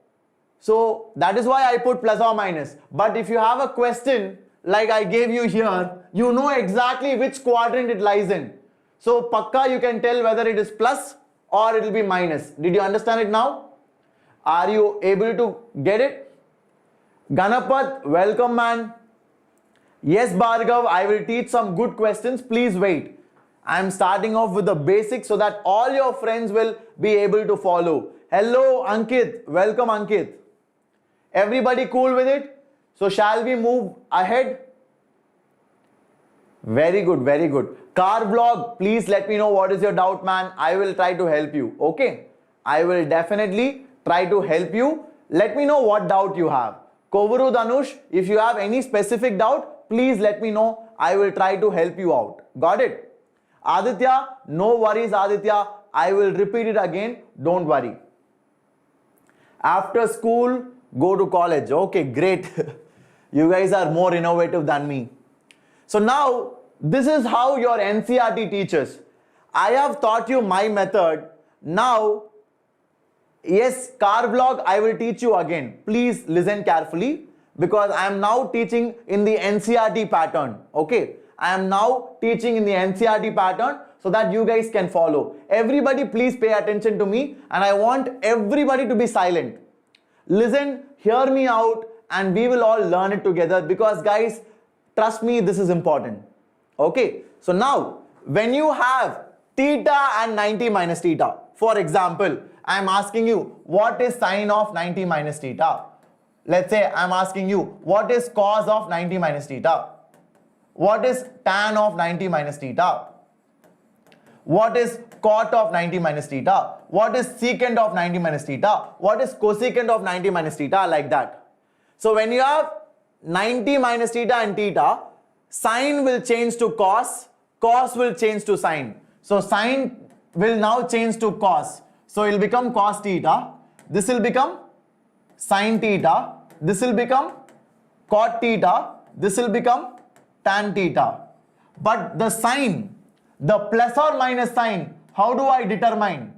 So that is why I put plus or minus. But if you have a question like I gave you here, you know exactly which quadrant it lies in. So pakka you can tell whether it is plus or it will be minus. Did you understand it now? Are you able to get it? Ganapat, welcome man. Yes, Bhargav, I will teach some good questions. Please wait. I am starting off with the basics so that all your friends will be able to follow. Hello, Ankit. Welcome, Ankit. Everybody cool with it? So shall we move ahead? Very good, very good. Car vlog, please let me know what is your doubt, man. I will try to help you. Okay? I will definitely try to help you let me know what doubt you have. Kovuru Danush, if you have any specific doubt, please let me know. I will try to help you out. Got it? Aditya, no worries Aditya. I will repeat it again. Don't worry. After school, go to college. Okay, great. You guys are more innovative than me. So now, this is how your NCRT teaches. I have taught you my method. Now, yes, car vlog I will teach you again. Please listen carefully because I am now teaching in the NCRT pattern. Okay, I am now teaching in the NCRT pattern so that you guys can follow. Everybody please pay attention to me and I want everybody to be silent. Listen, hear me out and we will all learn it together because guys, trust me, this is important. Okay, so now when you have theta and 90 minus theta, for example, I am asking you what is sine of 90 minus theta? Let's say I am asking you what is cos of 90 minus theta? What is tan of 90 minus theta? What is cot of 90 minus theta? What is secant of 90 minus theta? What is cosecant of 90 minus theta? Like that. So when you have 90 minus theta and theta, sine will change to cos, cos will change to sine. So sine will now change to cos. So it will become cos theta. This will become sine theta. This will become cot theta. This will become tan theta. But the sine, the plus or minus sign, how do I determine?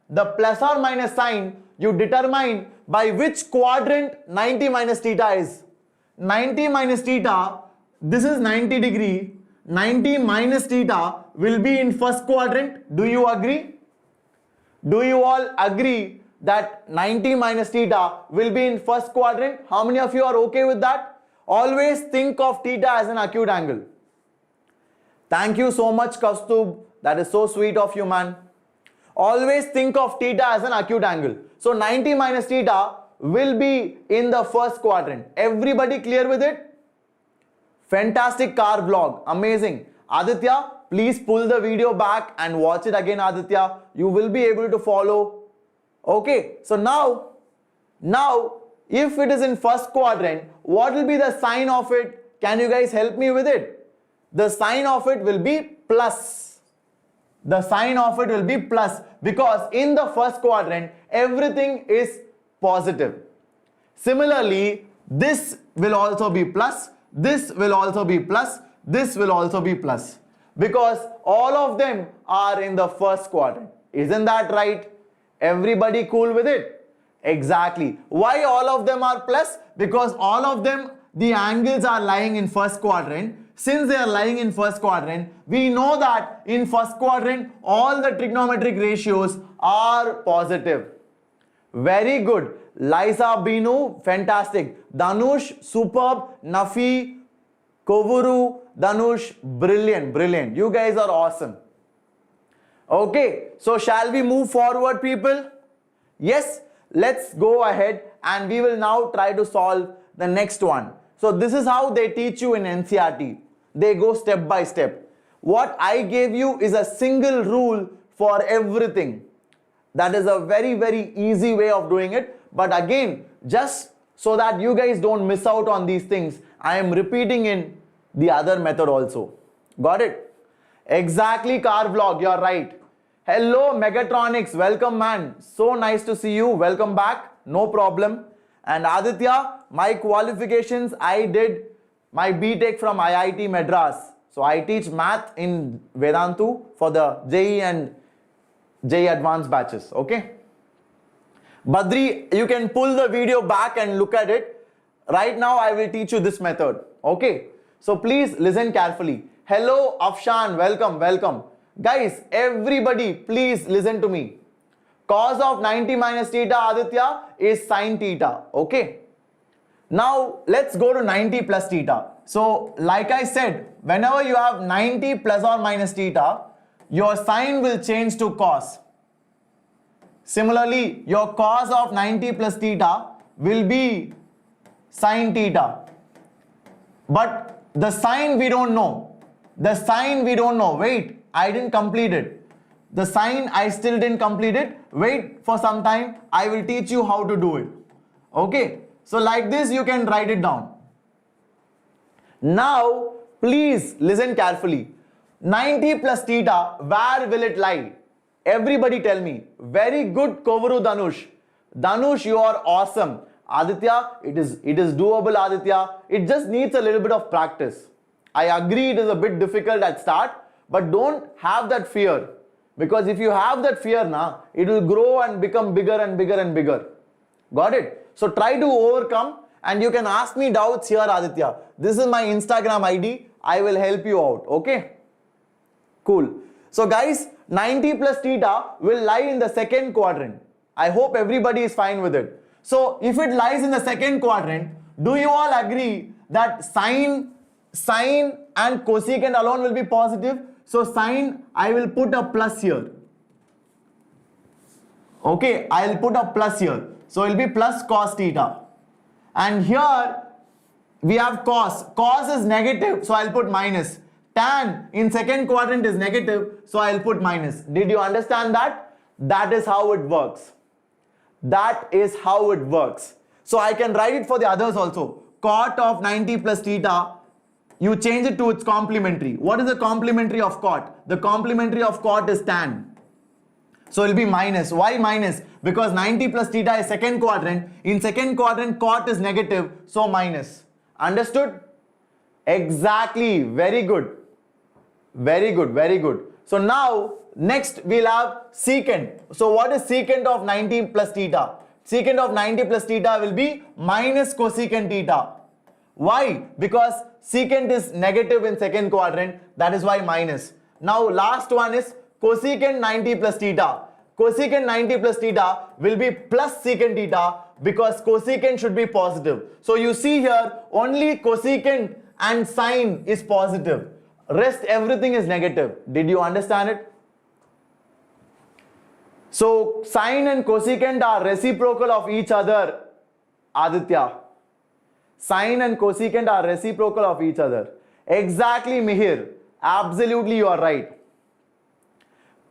The plus or minus sign you determine by which quadrant 90 minus theta is. 90 minus theta, this is 90 degree. 90 minus theta will be in first quadrant. Do you agree? Do you all agree that 90 minus theta will be in first quadrant? How many of you are okay with that? Always think of theta as an acute angle. Thank you so much, Kastub. That is so sweet of you, man. Always think of theta as an acute angle. So 90 minus theta will be in the first quadrant. Everybody clear with it? Fantastic car vlog. Amazing. Aditya, please pull the video back and watch it again, Aditya. You will be able to follow. Okay. So now, if it is in first quadrant, what will be the sign of it? Can you guys help me with it? The sign of it will be plus. The sign of it will be plus because in the first quadrant, everything is positive. Similarly, this will also be plus, this will also be plus, this will also be plus because all of them are in the first quadrant. Isn't that right? Everybody cool with it? Exactly. Why all of them are plus? Because all of them, the angles are lying in first quadrant. Since they are lying in first quadrant, we know that in first quadrant, all the trigonometric ratios are positive. Very good. Liza Binu, fantastic. Danush, superb. Nafi, Kovuru, Danush, brilliant, brilliant. You guys are awesome. Okay, so shall we move forward, people? Yes, let's go ahead and we will now try to solve the next one. So this is how they teach you in NCRT. They go step by step. What I gave you is a single rule for everything. That is a very, very easy way of doing it. But again, just so that you guys don't miss out on these things, I am repeating in the other method also. Got it? Exactly, car vlog, you're right. Hello, Megatronics, welcome, man. So nice to see you. Welcome back. No problem. And Aditya, my qualifications, I did my B.Tech from IIT Madras. So I teach math in Vedantu for the JEE and JEE Advanced batches. Okay. Badri, you can pull the video back and look at it. Right now, I will teach you this method. Okay. So please listen carefully. Hello, Afshan, welcome, welcome. Guys, everybody, please listen to me. Cos of 90 minus theta, Aditya, is sine theta. Okay. Now, let's go to 90 plus theta. So, like I said, whenever you have 90 plus or minus theta, your sine will change to cos. Similarly, your cos of 90 plus theta will be sine theta. But the sine we don't know. The sine we don't know. Wait, I didn't complete it. The sine I still didn't complete it. Wait for some time. I will teach you how to do it. Okay, so like this you can write it down. Now please listen carefully. 90 plus theta, where will it lie? Everybody tell me. Very good, Kovuru Dhanush. Dhanush, you are awesome. Aditya, it is doable, Aditya. It just needs a little bit of practice. I agree it is a bit difficult at start, but don't have that fear. Because if you have that fear now, it will grow and become bigger and bigger and bigger. Got it? So try to overcome, and you can ask me doubts here, Aditya. This is my Instagram ID. I will help you out. Okay? Cool. So guys, 90 plus theta will lie in the second quadrant. I hope everybody is fine with it. So if it lies in the second quadrant, do you all agree that sine and cosecant alone will be positive? So sine, I will put a plus here. Okay, I will put a plus here. So it will be plus cos theta. And here we have cos. Cos is negative, so I will put minus. Tan in second quadrant is negative, so I will put minus. Did you understand that? That is how it works. That is how it works. So I can write it for the others also. Cot of 90 plus theta, you change it to its complementary. What is the complementary of cot? The complementary of cot is tan. So it will be minus. Why minus? Because 90 plus theta is second quadrant. In second quadrant, cot is negative, so minus. Understood? Exactly. Very good. Very good. Very good. So now, next we'll have secant. So what is secant of 90 plus theta? Secant of 90 plus theta will be minus cosecant theta. Why? Because secant is negative in second quadrant. That is why minus. Now last one is cosecant 90 plus theta. Cosecant 90 plus theta will be plus secant theta because cosecant should be positive. So you see here only cosecant and sine is positive. Rest everything is negative. Did you understand it? So sine and cosecant are reciprocal of each other, Aditya. Sine and cosecant are reciprocal of each other. Exactly, Mihir. Absolutely, you are right.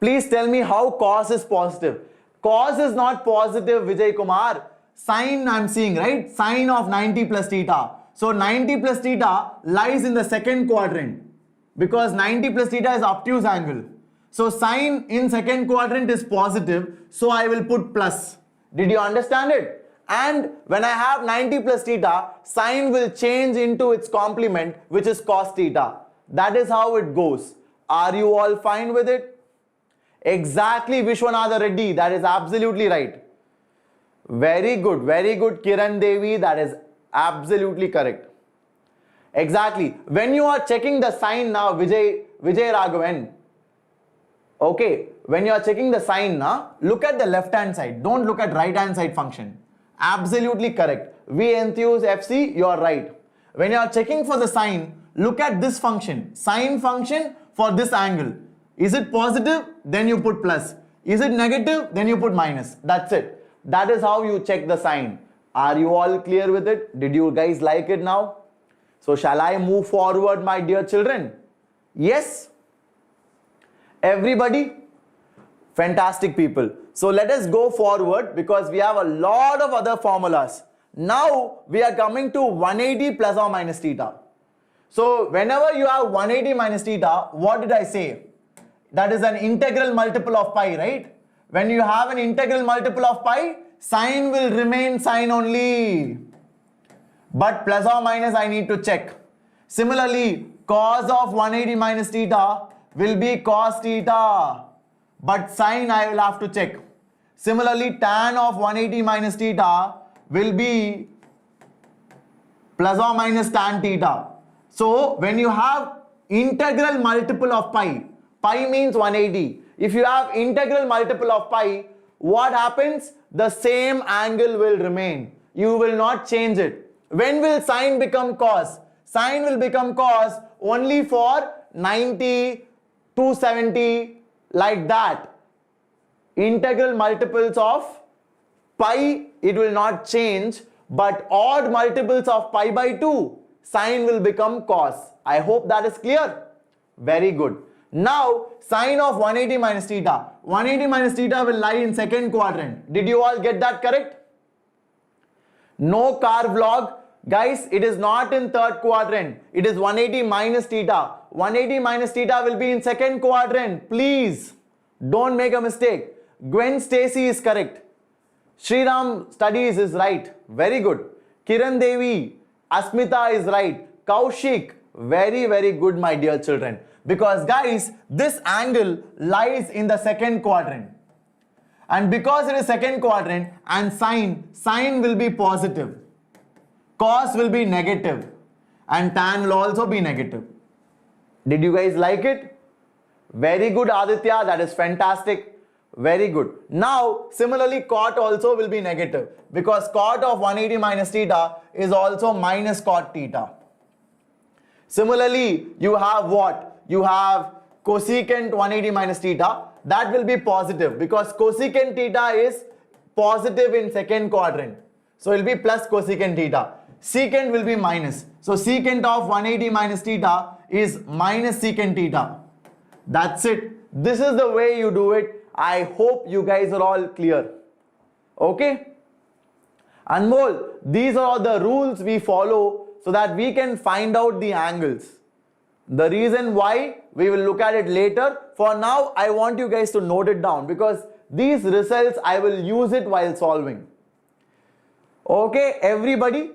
Please tell me how cos is positive. Cos is not positive, Vijay Kumar. Sine I am seeing, right? Sine of 90 plus theta. So 90 plus theta lies in the second quadrant because 90 plus theta is obtuse angle. So sine in second quadrant is positive, so I will put plus. Did you understand it? And when I have 90 plus theta, sine will change into its complement, which is cos theta. That is how it goes. Are you all fine with it? Exactly, Vishwanatha Reddy. That is absolutely right. Very good, Kiran Devi. That is absolutely correct. Exactly. When you are checking the sign now, Vijay Raghavan. Okay, when you are checking the sign now, look at the left hand side. Don't look at right hand side function. Absolutely correct. V Enthuse FC, you are right. When you are checking for the sign, look at this function. Sine function for this angle. Is it positive? Then you put plus. Is it negative? Then you put minus. That's it. That is how you check the sign. Are you all clear with it? Did you guys like it now? So shall I move forward, my dear children? Yes? Everybody? Fantastic people. So let us go forward because we have a lot of other formulas. Now we are coming to 180 plus or minus theta. So whenever you have 180 minus theta, what did I say? That is an integral multiple of pi, right? When you have an integral multiple of pi, sine will remain sine only. But plus or minus I need to check. Similarly, cos of 180 minus theta will be cos theta. But sine I will have to check. Similarly, tan of 180 minus theta will be plus or minus tan theta. So when you have integral multiple of pi, pi means 180. If you have integral multiple of pi, what happens? The same angle will remain. You will not change it. When will sine become cos? Sine will become cos only for 90, 270, like that. Integral multiples of pi, it will not change, but odd multiples of pi by 2, sine will become cos. I hope that is clear. Very good. Now, sine of 180 minus theta. 180 minus theta will lie in second quadrant. Did you all get that correct? No carved log. Guys, it is not in third quadrant. It is 180 minus theta. 180 minus theta will be in second quadrant. Please don't make a mistake. Gwen Stacy is correct. Sriram Studies is right. Very good. Kiran Devi, Asmita is right. Kaushik, very, very good, my dear children. Because guys, this angle lies in the second quadrant. And because it is second quadrant and sine will be positive. Cos will be negative. And tan will also be negative. Did you guys like it? Very good, Aditya. That is fantastic. Very good. Now, similarly, cot also will be negative. Because cot of 180 minus theta is also minus cot theta. Similarly, you have what? You have cosecant 180 minus theta. That will be positive because cosecant theta is positive in second quadrant. So it will be plus cosecant theta. Secant will be minus. So secant of 180 minus theta is minus secant theta. That's it. This is the way you do it. I hope you guys are all clear. Okay? Anmol, these are all the rules we follow so that we can find out the angles. The reason why we will look at it later. For now, I want you guys to note it down because these results I will use it while solving. Okay, everybody.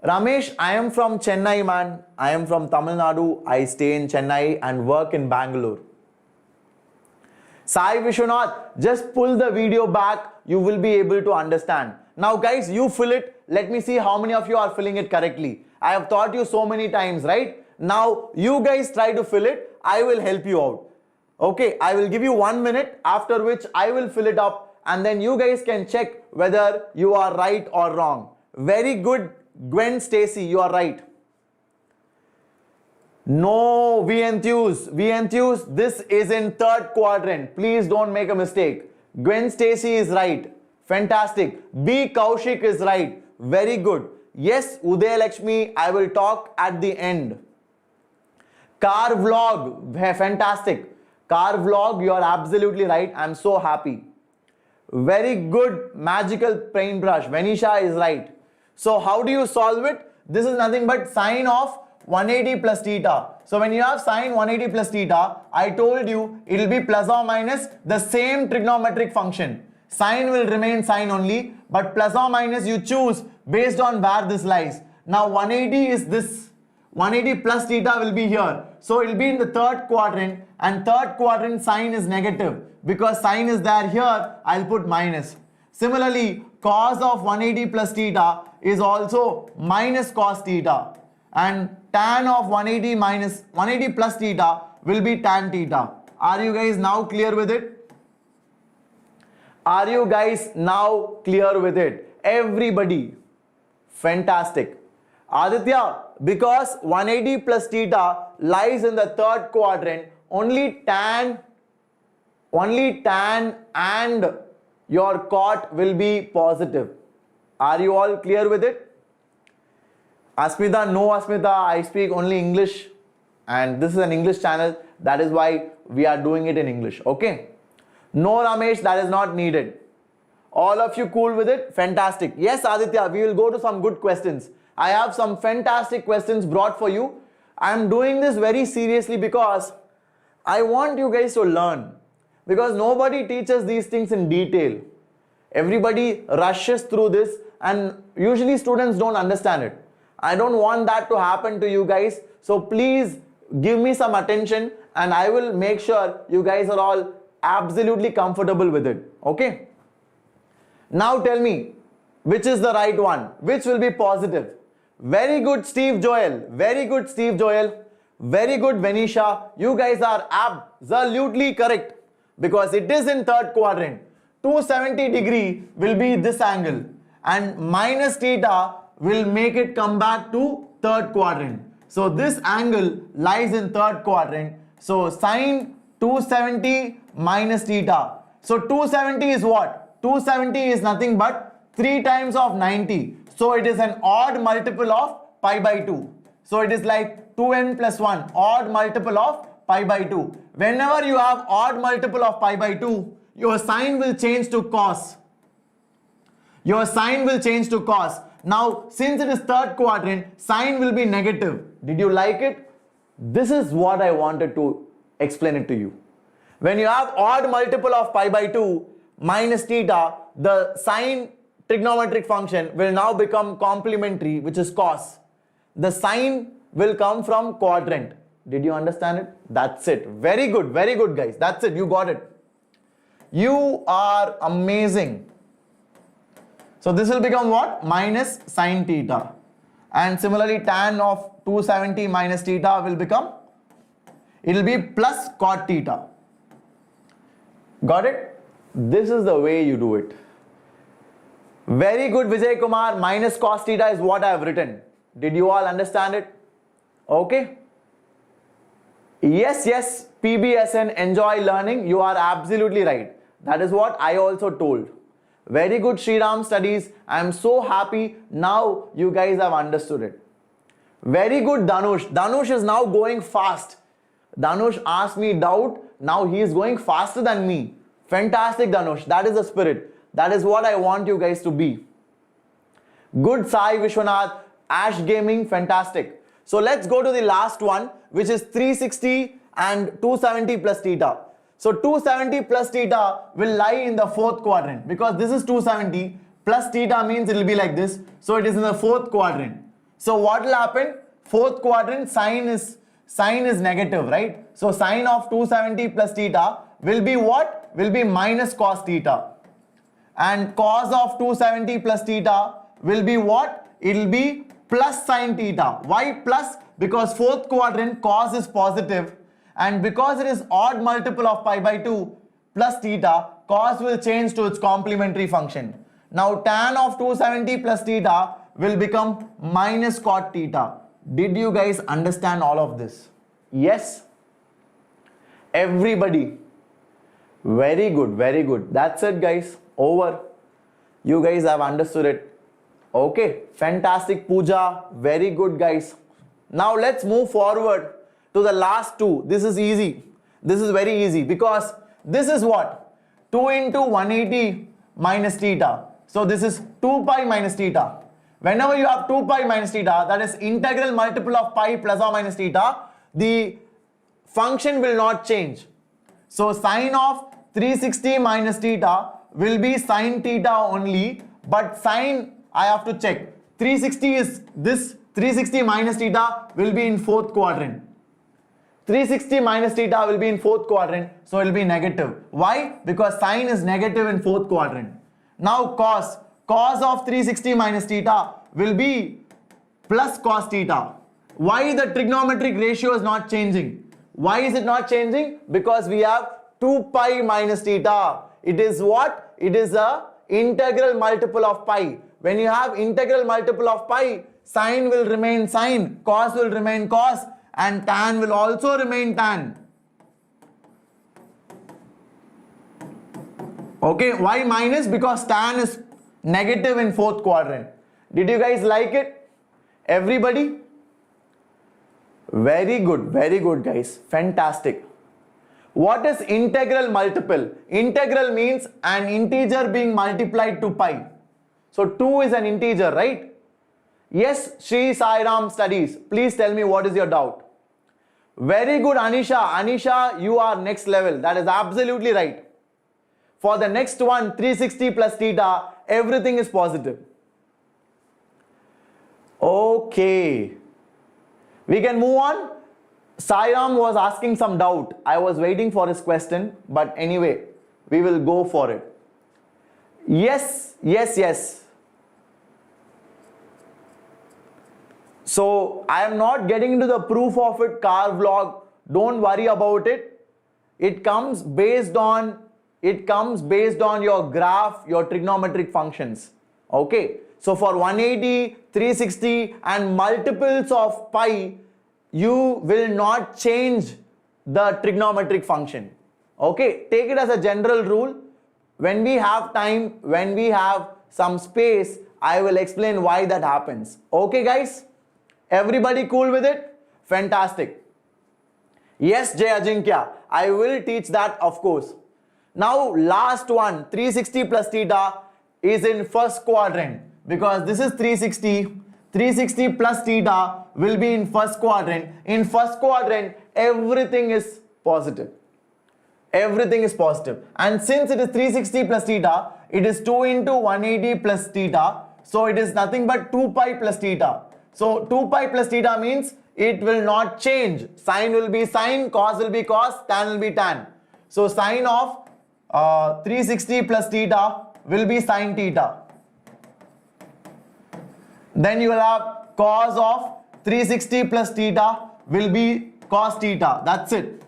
Ramesh, I am from Chennai, man. I am from Tamil Nadu. I stay in Chennai and work in Bangalore. Sai Vishwanath, just pull the video back. You will be able to understand. Now guys, you fill it. Let me see how many of you are filling it correctly. I have taught you so many times, right? Now you guys try to fill it. I will help you out. Okay, I will give you 1 minute, after which I will fill it up and then you guys can check whether you are right or wrong. Very good, Gwen Stacy, you are right. No, V Enthuse, this is in third quadrant. Please don't make a mistake. Gwen Stacy is right. Fantastic. B Kaushik is right. Very good. Yes, Uday Lakshmi, I will talk at the end. Car vlog, fantastic. Car vlog, you are absolutely right. I'm so happy. Very good, magical paintbrush. Venisha is right. So how do you solve it? This is nothing but sine of 180 plus theta. So when you have sine 180 plus theta, I told you it will be plus or minus the same trigonometric function. Sine will remain sine only, but plus or minus you choose based on where this lies. Now 180 is this. 180 plus theta will be here. So it will be in the third quadrant, and third quadrant sine is negative. Because sine is there here, I'll put minus. Similarly, cos of 180 plus theta is also minus cos theta. And tan of 180 plus theta will be tan theta. Are you guys now clear with it? Are you guys now clear with it? Everybody. Fantastic. Aditya, because 180 plus theta lies in the third quadrant, only tan and your cot will be positive. Are you all clear with it? Asmita, no Asmita, I speak only English and this is an English channel. That is why we are doing it in English. Okay. No Ramesh, that is not needed. All of you cool with it? Fantastic. Yes Aditya, we will go to some good questions. I have some fantastic questions brought for you. I am doing this very seriously because I want you guys to learn. Because nobody teaches these things in detail. Everybody rushes through this and usually students don't understand it. I don't want that to happen to you guys. So please give me some attention and I will make sure you guys are all absolutely comfortable with it. Okay? Now tell me, which is the right one? Which will be positive? Very good, Steve Joel. Very good, Steve Joel. Very good, Venisha. You guys are absolutely correct because it is in third quadrant. 270 degree will be this angle and minus theta will make it come back to third quadrant. So this angle lies in third quadrant. So sine 270 minus theta. So 270 is what? 270 is nothing but 3 times of 90. So it is an odd multiple of pi by 2. So it is like 2n plus 1, odd multiple of pi by 2. Whenever you have odd multiple of pi by 2, your sign will change to cos. Your sine will change to cos. Now, since it is third quadrant, sine will be negative. Did you like it? This is what I wanted to explain it to you. When you have odd multiple of pi by 2 minus theta, the sine trigonometric function will now become complementary, which is cos. The sine will come from quadrant. Did you understand it? That's it. Very good guys. That's it. You got it. You are amazing. So this will become what? Minus sine theta. And similarly, tan of 270 minus theta will become, it will be plus cot theta. Got it? This is the way you do it. Very good, Vijay Kumar. Minus cos theta is what I have written. Did you all understand it? Okay. Yes, PBSN, enjoy learning. You are absolutely right. That is what I also told. Very good, Sriram studies. I am so happy now you guys have understood it. Very good, Danush. Danush is now going fast. Danush asked me doubt. Now he is going faster than me. Fantastic, Danush. That is the spirit. That is what I want you guys to be. Good, Sai Vishwanath. Ash Gaming, fantastic. So let's go to the last one, which is 360 and 270 plus theta. So 270 plus theta will lie in the fourth quadrant because this is 270 plus theta means it will be like this. So it is in the fourth quadrant. So what will happen? Fourth quadrant, sine is negative, right? So sine of 270 plus theta will be what? Will be minus cos theta. And cos of 270 plus theta will be what? It will be plus sine theta. Why plus? Because fourth quadrant cos is positive, and because it is odd multiple of pi by 2 plus theta, cos will change to its complementary function. Now tan of 270 plus theta will become minus cot theta. Did you guys understand all of this? Yes? Everybody? Very good. That's it, guys. Over. You guys have understood it. Okay, fantastic, Pooja. Very good, guys. Now let's move forward to the last two. This is easy. This is very easy because this is what? 2 into 180 minus theta. So this is 2 pi minus theta. Whenever you have 2 pi minus theta, that is integral multiple of pi plus or minus theta, the function will not change. So sine of 360 minus theta will be sine theta only, but sine, I have to check. 360 is this, 360 minus theta will be in fourth quadrant. 360 minus theta will be in fourth quadrant, so it will be negative. Why? Because sine is negative in fourth quadrant. Now cos of 360 minus theta will be plus cos theta. Why the trigonometric ratio is not changing? Why is it not changing? Because we have 2 pi minus theta. It is what? It is a integral multiple of pi. When you have integral multiple of pi, sine will remain sine, cos will remain cos, and tan will also remain tan. Okay, why minus? Because tan is negative in fourth quadrant. Did you guys like it? Everybody? Very good, guys. Fantastic. What is integral multiple? Integral means an integer being multiplied to pi. So 2 is an integer, right? Yes, Sri Sai Ram studies. Please tell me what is your doubt. Very good, Anisha. Anisha, you are next level. That is absolutely right. For the next one, 360 plus theta, everything is positive. Okay. We can move on. Sai Ram was asking some doubt. I was waiting for his question, but anyway, we will go for it. Yes. So I am not getting into the proof of it car vlog. Don't worry about it. It comes based on your graph, your trigonometric functions. Okay. So for 180, 360 and multiples of pi, you will not change the trigonometric function. Okay. Take it as a general rule. When we have time, when we have some space, I will explain why that happens. Okay, guys? Everybody cool with it? Fantastic. Yes, Jay Ajinkya, I will teach that, of course. Now, last one, 360 plus theta. is in first quadrant because this is 360. 360 plus theta will be in first quadrant. In first quadrant, everything is positive. Everything is positive. And since it is 360 plus theta, it is 2 into 180 plus theta. So it is nothing but 2 pi plus theta. So 2 pi plus theta means it will not change. Sine will be sine, cos will be cos, tan will be tan. So sine of 360 plus theta will be sine theta. Then you will have cos of 360 plus theta will be cos theta. That's it.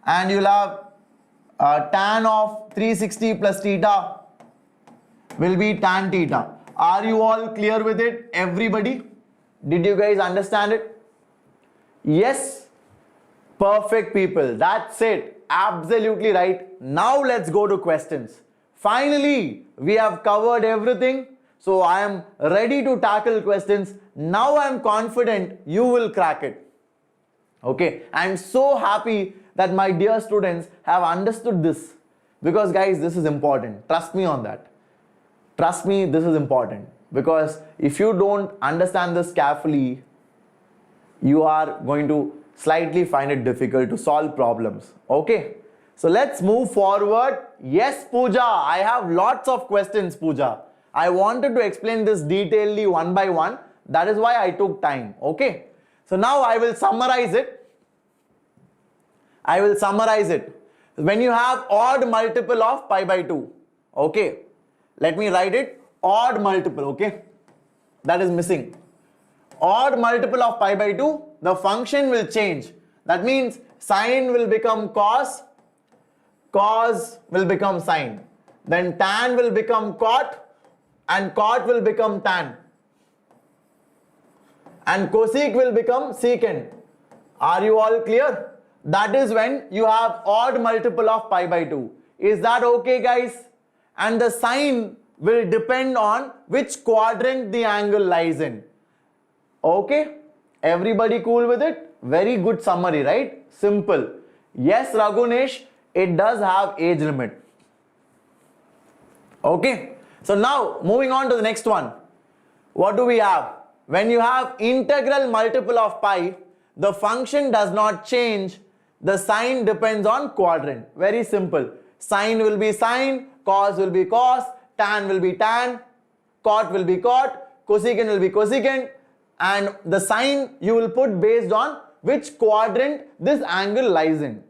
And you will have tan of 360 plus theta will be tan theta. Are you all clear with it, everybody? Did you guys understand it? Yes? Perfect, people. That's it. Absolutely right. Now let's go to questions. Finally, we have covered everything. So I am ready to tackle questions. Now I am confident you will crack it. Okay. I am so happy that my dear students have understood this. Because guys, this is important. Trust me on that. Trust me, this is important. Because if you don't understand this carefully, you are going to slightly find it difficult to solve problems. Okay. So let's move forward. Yes, Pooja, I have lots of questions, Pooja. I wanted to explain this detailedly one by one. That is why I took time. Okay. So now I will summarize it. I will summarize it. When you have odd multiple of pi by 2. Okay. Let me write it. Odd multiple. Okay. That is missing. Odd multiple of pi by 2. The function will change. That means sine will become cos. Cos will become sine. Then tan will become cot. And cot will become tan. And cosec will become secant. Are you all clear? That is when you have odd multiple of pi by 2. Is that okay, guys? And the sign will depend on which quadrant the angle lies in. Okay? Everybody cool with it? Very good summary, right? Simple. Yes, Raghunesh, it does have age limit. Okay? So now, moving on to the next one. What do we have? When you have integral multiple of pi, the function does not change. The sign depends on quadrant. Very simple. Sine will be sine, cos will be cos, tan will be tan, cot will be cot, cosecant will be cosecant, and the sign you will put based on which quadrant this angle lies in.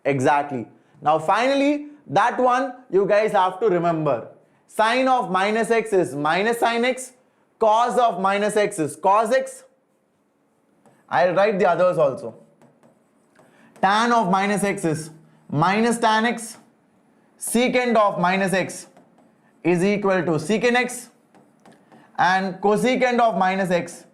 Exactly. Now finally, that one you guys have to remember. Sine of minus x is minus sine x. Cos of minus x is cos x. I'll write the others also. Tan of minus x is minus tan x. Secant of minus x is equal to secant x. And cosecant of minus x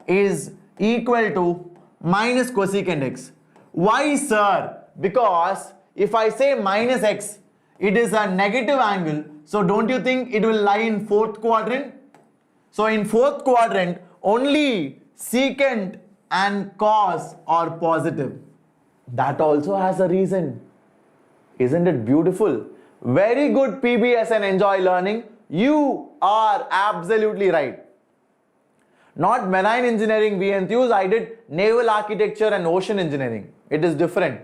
is equal to minus cosecant x. Why, sir? Because if I say minus x, it is a negative angle. So don't you think it will lie in fourth quadrant? So in fourth quadrant, only secant and cos are positive. That also has a reason. Isn't it beautiful? Very good, PBS, and enjoy learning. You are absolutely right. Not marine engineering, we enthuse. I did naval architecture and ocean engineering. It is different.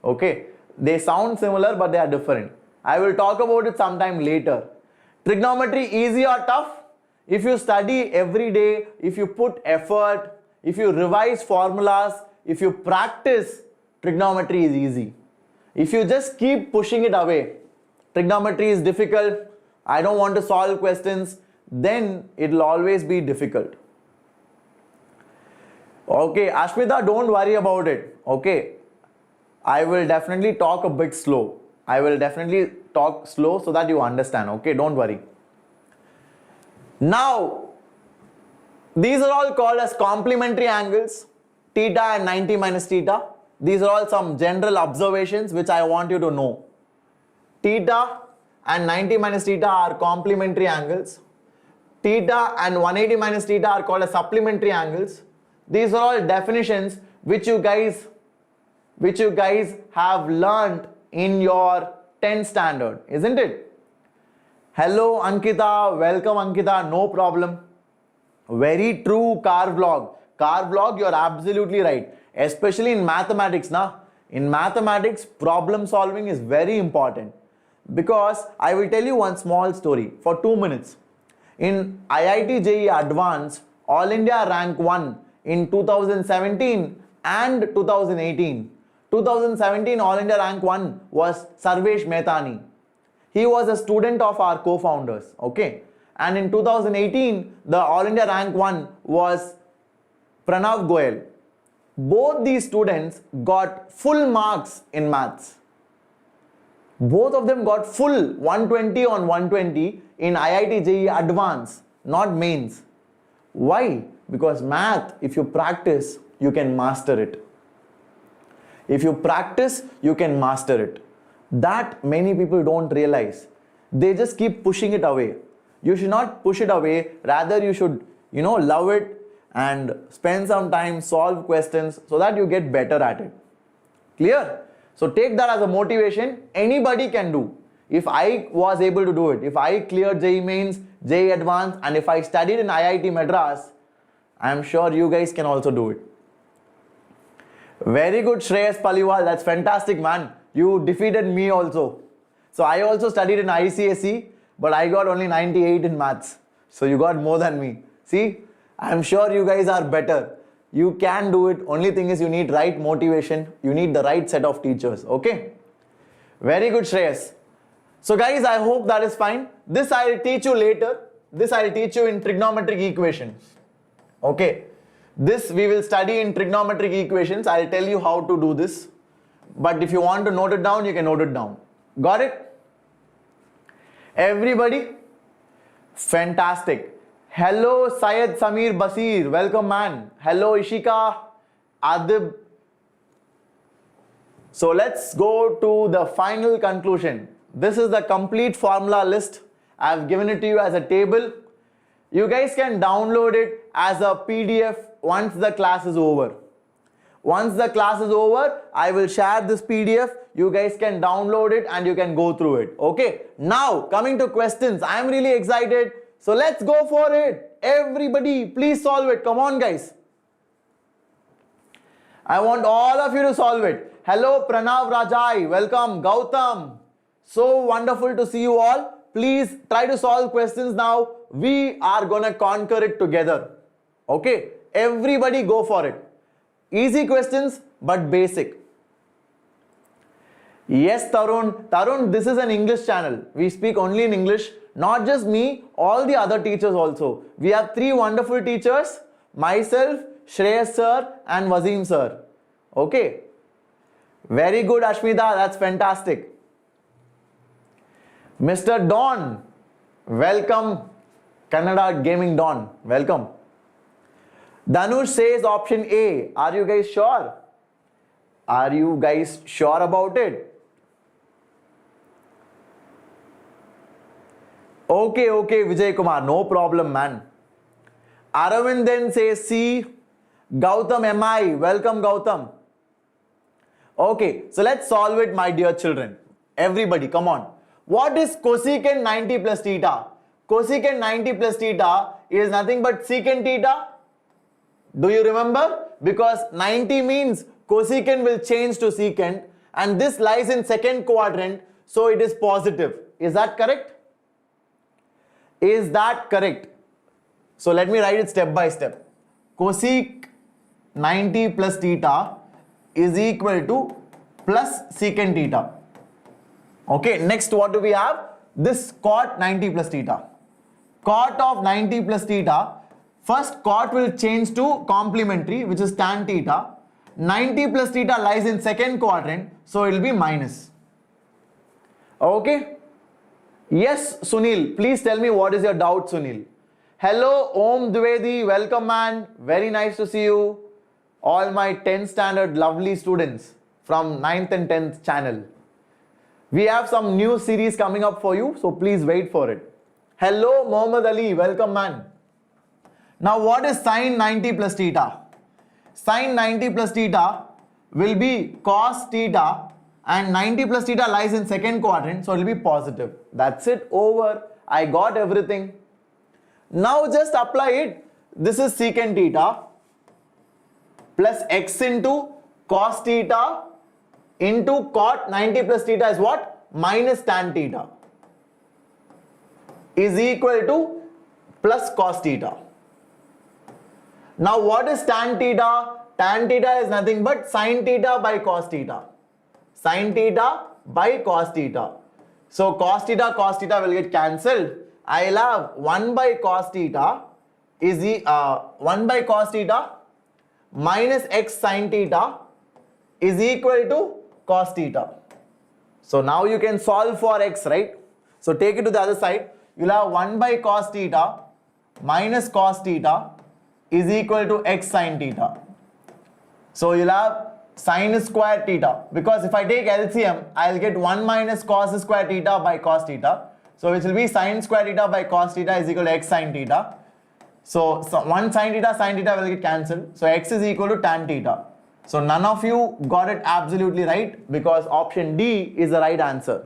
Okay. They sound similar, but they are different. I will talk about it sometime later. Trigonometry, easy or tough? If you study every day, if you put effort, if you revise formulas, if you practice, trigonometry is easy. If you just keep pushing it away, trigonometry is difficult, I don't want to solve questions, then it will always be difficult. Okay, Ashmita, don't worry about it. Okay, I will definitely talk a bit slow. I will definitely talk slow so that you understand. Okay, don't worry. Now, these are all called as complementary angles, theta and 90 minus theta. These are all some general observations which I want you to know. Theta and 90 minus theta are complementary angles. Theta and 180 minus theta are called as supplementary angles. These are all definitions which you guys have learned in your 10th standard, isn't it? Hello Ankita, welcome Ankita, no problem. Very true, car vlog. Car vlog, you're absolutely right. Especially in mathematics, na? In mathematics, problem solving is very important. Because I will tell you one small story for 2 minutes. In IIT JEE Advanced, All India Rank 1 in 2017 and 2018. 2017 All India Rank 1 was Sarvesh Mehtani. He was a student of our co-founders, okay? And in 2018, the All India Rank 1 was Pranav Goyal. Both these students got full marks in maths. Both of them got full 120 on 120 in IIT JEE Advanced, not mains. Why? Because math, if you practice, you can master it. If you practice, you can master it. That many people don't realize. They just keep pushing it away. You should not push it away. Rather, you should, love it and spend some time, solve questions so that you get better at it. Clear? So take that as a motivation. Anybody can do. If I was able to do it, if I cleared JEE Mains, JEE Advanced, and if I studied in IIT Madras, I am sure you guys can also do it. Very good, Shreyas Paliwal. That's fantastic, man. You defeated me also. So I also studied in ICSE, but I got only 98 in maths. So you got more than me. See, I'm sure you guys are better. You can do it. Only thing is you need right motivation. You need the right set of teachers. Okay. Very good, Shreyas. So guys, I hope that is fine. This I'll teach you later. This I'll teach you in trigonometric equations. Okay. This we will study in trigonometric equations. I'll tell you how to do this. But if you want to note it down, you can note it down. Got it? Everybody? Fantastic. Hello Syed Samir Basir. Welcome, man. Hello Ishika Adib. So let's go to the final conclusion. This is the complete formula list. I've given it to you as a table. You guys can download it as a PDF once the class is over. Once the class is over, I will share this PDF. You guys can download it and you can go through it. Okay. Now, coming to questions. I am really excited. So let's go for it. Everybody, please solve it. Come on, guys. I want all of you to solve it. Hello, Pranav Rajai. Welcome, Gautam. So wonderful to see you all. Please try to solve questions now. We are gonna conquer it together. Okay. Everybody go for it. Easy questions, but basic. Yes, Tarun. Tarun, this is an English channel. We speak only in English. Not just me, all the other teachers also. We have 3 wonderful teachers. Myself, Shreyas sir and Wasim sir. Okay. Very good, Ashmita. That's fantastic. Mr. Don. Welcome. Kannada Gaming Don. Welcome. Dhanush says option A. Are you guys sure? Are you guys sure about it? Okay, Vijay Kumar. No problem, man. Aravind then says C. Gautam MI. Welcome, Gautam. Okay, so let's solve it, my dear children. Everybody, come on. What is cosecant 90 plus theta? Cosecant 90 plus theta is nothing but secant theta. Do you remember? Because 90 means cosecant will change to secant and this lies in second quadrant, so it is positive. Is that correct? Is that correct? So let me write it step by step. Cosec 90 plus theta is equal to plus secant theta. Okay, next what do we have? This cot 90 plus theta. Cot of 90 plus theta. First cot will change to complementary, which is tan theta. 90 plus theta lies in second quadrant, so it will be minus. Okay? Yes, Sunil. Please tell me what is your doubt, Sunil. Hello, Om Dwivedi. Welcome, man. Very nice to see you. All my 10th standard lovely students from 9th and 10th channel. We have some new series coming up for you, so please wait for it. Hello, Mohammad Ali. Welcome, man. Now, what is sine 90 plus theta? Sine 90 plus theta will be cos theta and 90 plus theta lies in second quadrant, so it will be positive. That's it, over. I got everything. Now just apply it. This is secant theta plus x into cos theta into cot 90 plus theta is what? Minus tan theta is equal to plus cos theta. Now what is tan theta? Tan theta is nothing but sin theta by cos theta. Sin theta by cos theta. So cos theta will get cancelled. I'll have 1 by cos theta is 1 by cos theta minus x sin theta is equal to cos theta. So now you can solve for x, right? So take it to the other side. You'll have 1 by cos theta minus cos theta is equal to x sin theta. So you'll have sin square theta, because if I take LCM, I'll get 1 minus cos square theta by cos theta. So which will be sin square theta by cos theta is equal to x sin theta. So 1 sin theta will get cancelled. So x is equal to tan theta. So none of you got it absolutely right, because option D is the right answer.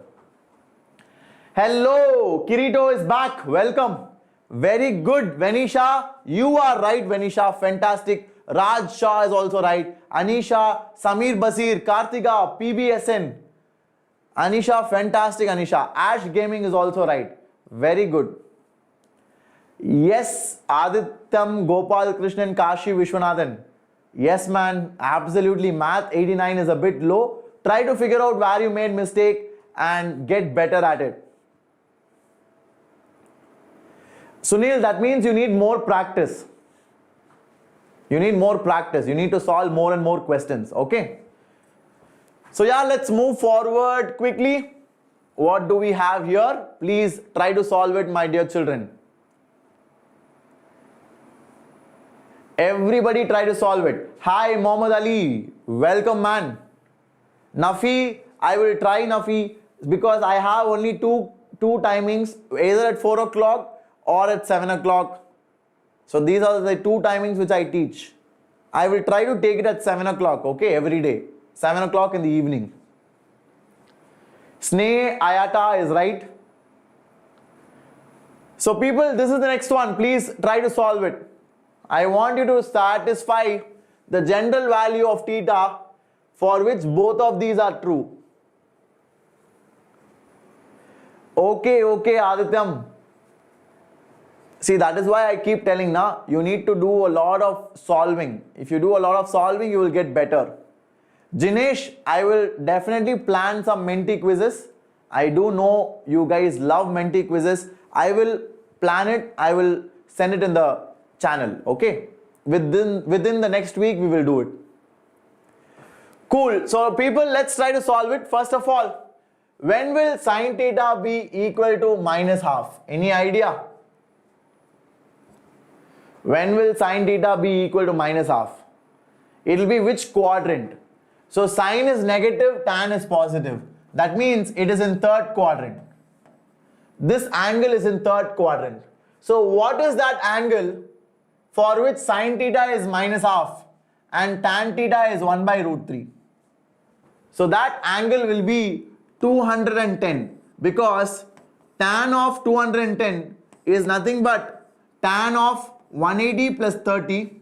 Hello, Kirito is back. Welcome. Very good, Venisha. You are right, Venisha. Fantastic. Raj Shah is also right. Anisha, Samir Basir, Kartika, PBSN. Anisha, fantastic, Anisha. Ash Gaming is also right. Very good. Yes, Adityam, Gopal Krishnan, Kashi Vishwanathan. Yes, man. Absolutely. Math 89 is a bit low. Try to figure out where you made mistake and get better at it. Sunil, that means you need more practice. You need more practice. You need to solve more and more questions. Okay. So yeah, let's move forward quickly. What do we have here? Please try to solve it, my dear children. Everybody try to solve it. Hi, Mohammad Ali. Welcome, man. Nafi, I will try Nafi, because I have only two timings, either at 4 o'clock or at 7 o'clock. So these are the two timings which I teach. I will try to take it at 7 o'clock, okay, every day. 7 o'clock in the evening. Sneh Ayata is right. So people, this is the next one. Please try to solve it. I want you to satisfy the general value of theta for which both of these are true. Okay, Adityam. See, that is why I keep telling now, you need to do a lot of solving. If you do a lot of solving, you will get better. Jinesh, I will definitely plan some Menti quizzes. I do know you guys love Menti quizzes. I will plan it. I will send it in the channel. Okay. Within the next week, we will do it. Cool. So people, let's try to solve it. First of all, when will sine theta be equal to minus half? Any idea? When will sine theta be equal to minus half? It will be which quadrant? So sine is negative, tan is positive. That means it is in third quadrant. This angle is in third quadrant. So what is that angle for which sine theta is minus half and tan theta is 1 by root 3? So that angle will be 210, because tan of 210 is nothing but tan of 180 plus 30,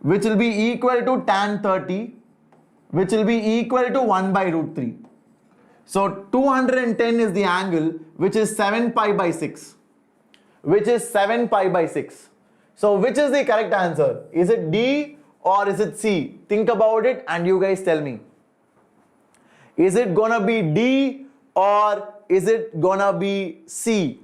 which will be equal to tan 30, which will be equal to 1 by root 3. So 210 is the angle, which is 7 pi by 6. Which is 7 pi by 6. So which is the correct answer? Is it D or is it C? Think about it and you guys tell me. Is it gonna be D or is it gonna be C?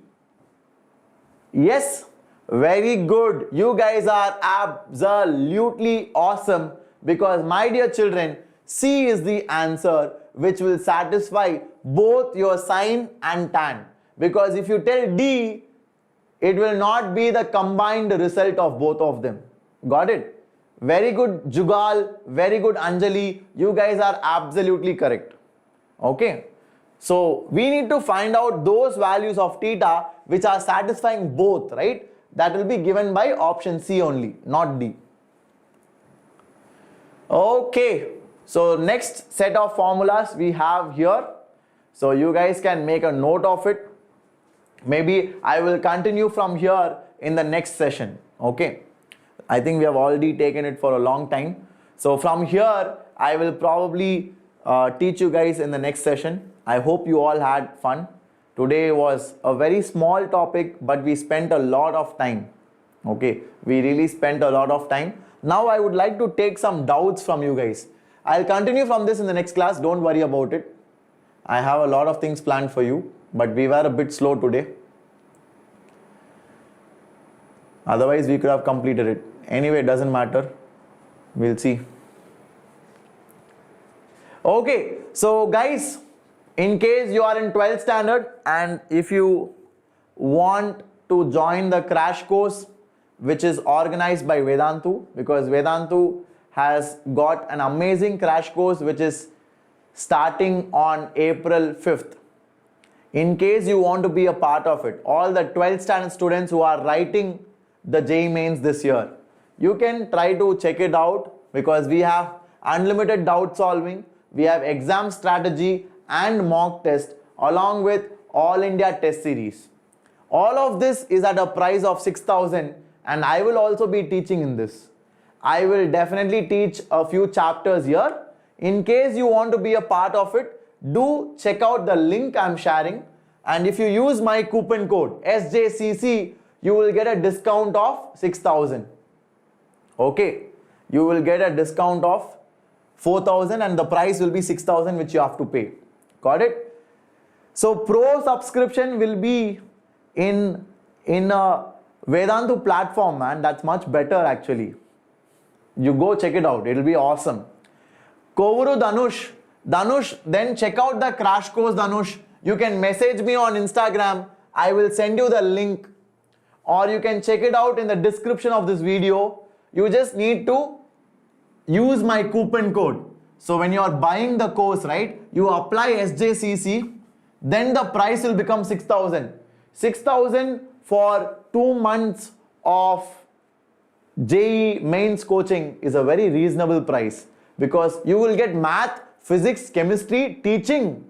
Yes? Very good. You guys are absolutely awesome, because my dear children, C is the answer which will satisfy both your sine and tan. Because if you tell D, it will not be the combined result of both of them. Got it? Very good, Jugal. Very good, Anjali. You guys are absolutely correct. Okay. So we need to find out those values of theta which are satisfying both, right? That will be given by option C only, not D. Okay. So next set of formulas we have here. So you guys can make a note of it. Maybe I will continue from here in the next session. Okay, I think we have already taken it for a long time. So from here, I will probably teach you guys in the next session. I hope you all had fun. Today was a very small topic, but we spent a lot of time. Okay, we really spent a lot of time. Now I would like to take some doubts from you guys. I'll continue from this in the next class. Don't worry about it. I have a lot of things planned for you, but we were a bit slow today. Otherwise, we could have completed it. Anyway, it doesn't matter. We'll see. Okay, so guys, in case you are in 12th standard and if you want to join the crash course which is organized by Vedantu, because Vedantu has got an amazing crash course which is starting on April 5th. In case you want to be a part of it, all the 12th standard students who are writing the JEE Mains this year, you can try to check it out because we have unlimited doubt solving, we have exam strategy and mock test along with all India test series. All of this is at a price of 6,000 and I will also be teaching in this. I will definitely teach a few chapters here. In case you want to be a part of it, do check out the link I'm sharing, and if you use my coupon code SJCC, you will get a discount of 6,000. Okay, you will get a discount of 4,000 and the price will be 6,000 which you have to pay. Got it? So Pro subscription will be in a Vedantu platform, man. That's much better actually. You go check it out. It'll be awesome. Kovuru Danush, then check out the crash course, Danush. You can message me on Instagram. I will send you the link, or you can check it out in the description of this video. You just need to use my coupon code. So when you are buying the course, right, you apply SJCC, then the price will become 6,000. 6,000 for 2 months of JEE mains coaching is a very reasonable price, because you will get math, physics, chemistry, teaching,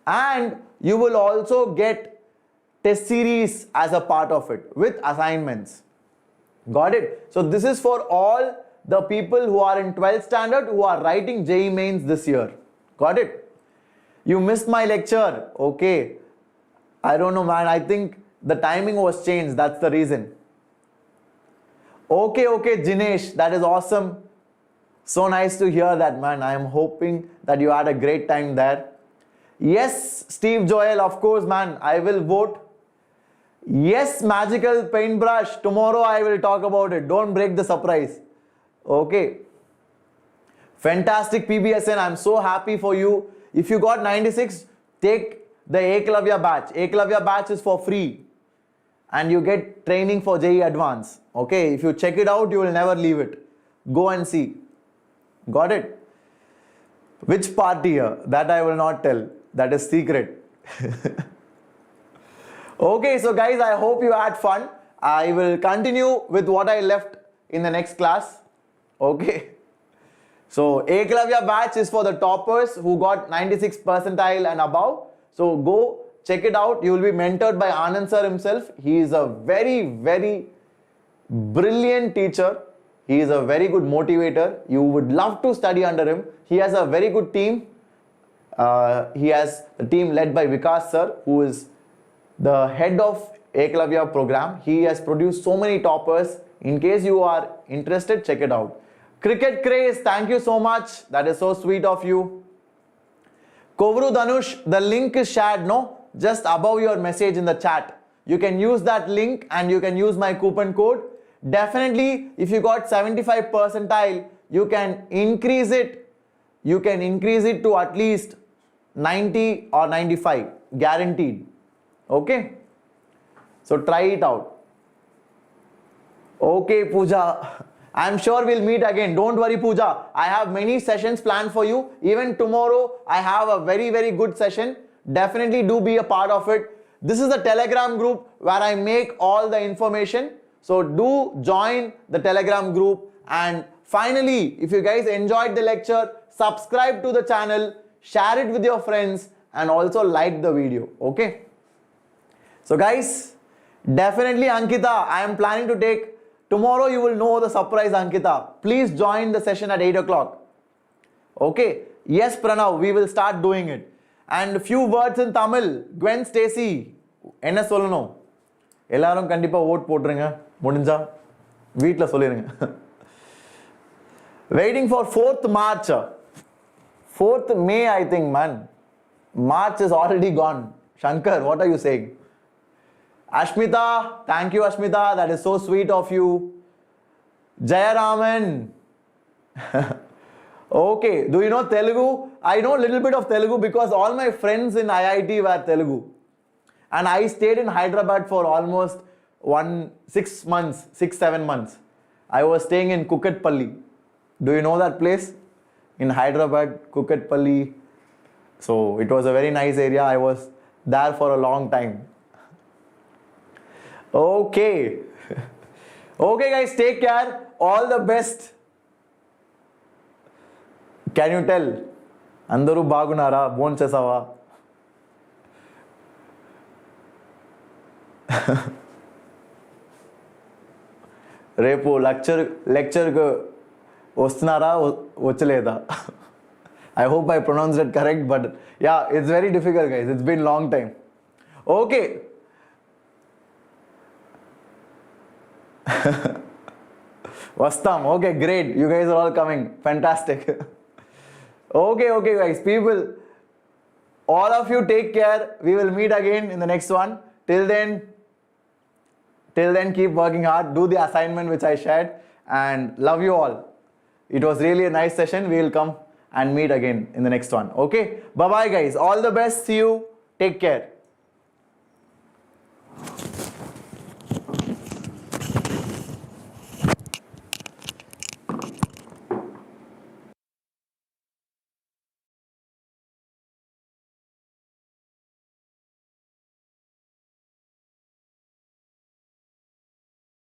and you will also get test series as a part of it with assignments. Got it? So this is for all the people who are in 12th standard who are writing JEE mains this year. Got it? You missed my lecture. Okay. I don't know, man. I think the timing was changed. That's the reason. Okay, Jinesh. That is awesome. So nice to hear that, man. I am hoping that you had a great time there. Yes, Steve Joel, of course, man. I will vote. Yes, magical paintbrush. Tomorrow I will talk about it. Don't break the surprise. Okay. Fantastic PBSN. I'm so happy for you. If you got 96, take the Eklavya batch. Eklavya batch is for free. And you get training for JEE Advance. Okay. If you check it out, you will never leave it. Go and see. Got it? Which party here? That I will not tell. That is secret. Okay, so guys, I hope you had fun. I will continue with what I left in the next class. Okay. So Eklavya batch is for the toppers who got 96 percentile and above. So go check it out. You will be mentored by Anand sir himself. He is a very, very brilliant teacher. He is a very good motivator. You would love to study under him. He has a very good team. He has a team led by Vikas sir, who is the head of Eklavya program. He has produced so many toppers. In case you are interested, check it out. Cricket Craze, thank you so much. That is so sweet of you. Kovru Danush, the link is shared, no? Just above your message in the chat. You can use that link and you can use my coupon code. Definitely, if you got 75 percentile, you can increase it. You can increase it to at least 90 or 95, guaranteed. Okay? So try it out. Okay, Pooja. I'm sure we'll meet again. Don't worry, Pooja. I have many sessions planned for you. Even tomorrow, I have a very, very good session. Definitely do be a part of it. This is the Telegram group where I make all the information. So do join the Telegram group. And finally, if you guys enjoyed the lecture, subscribe to the channel, share it with your friends, and also like the video. Okay? So guys, definitely Ankita, I am planning to take, tomorrow you will know the surprise Ankita. Please join the session at 8 o'clock. Okay. Yes, Pranav, we will start doing it. And a few words in Tamil. Gwen Stacy, என்ன சொல்லணும்? எல்லாரும் கண்டிப்பா vote போட்டுருங்க. முடிஞ்சா வீட்ல சொல்லிருங்க. Waiting for 4th March. 4th May, I think, man. March is already gone. Shankar, what are you saying? Ashmita, thank you, Ashmita. That is so sweet of you. Jayaraman. Okay, do you know Telugu? I know a little bit of Telugu because all my friends in IIT were Telugu. And I stayed in Hyderabad for almost 6 months, 6-7 months. I was staying in Kukatpalli. Do you know that place? In Hyderabad, Kukatpalli. So it was a very nice area. I was there for a long time. Okay. Okay guys, take care. All the best. Can you tell? Andaru bagunara, bone chesava. Repu lecture ku vastunara vachaleda. I hope I pronounced it correct, but yeah, it's very difficult guys. It's been long time. Okay. Vastam. Okay, great. You guys are all coming. Fantastic. Okay guys, people, all of you take care. We will meet again in the next one. Till then keep working hard, do the assignment which I shared, and love you all. It was really a nice session. We will come and meet again in the next one. Okay, bye bye guys, all the best. See you, take care.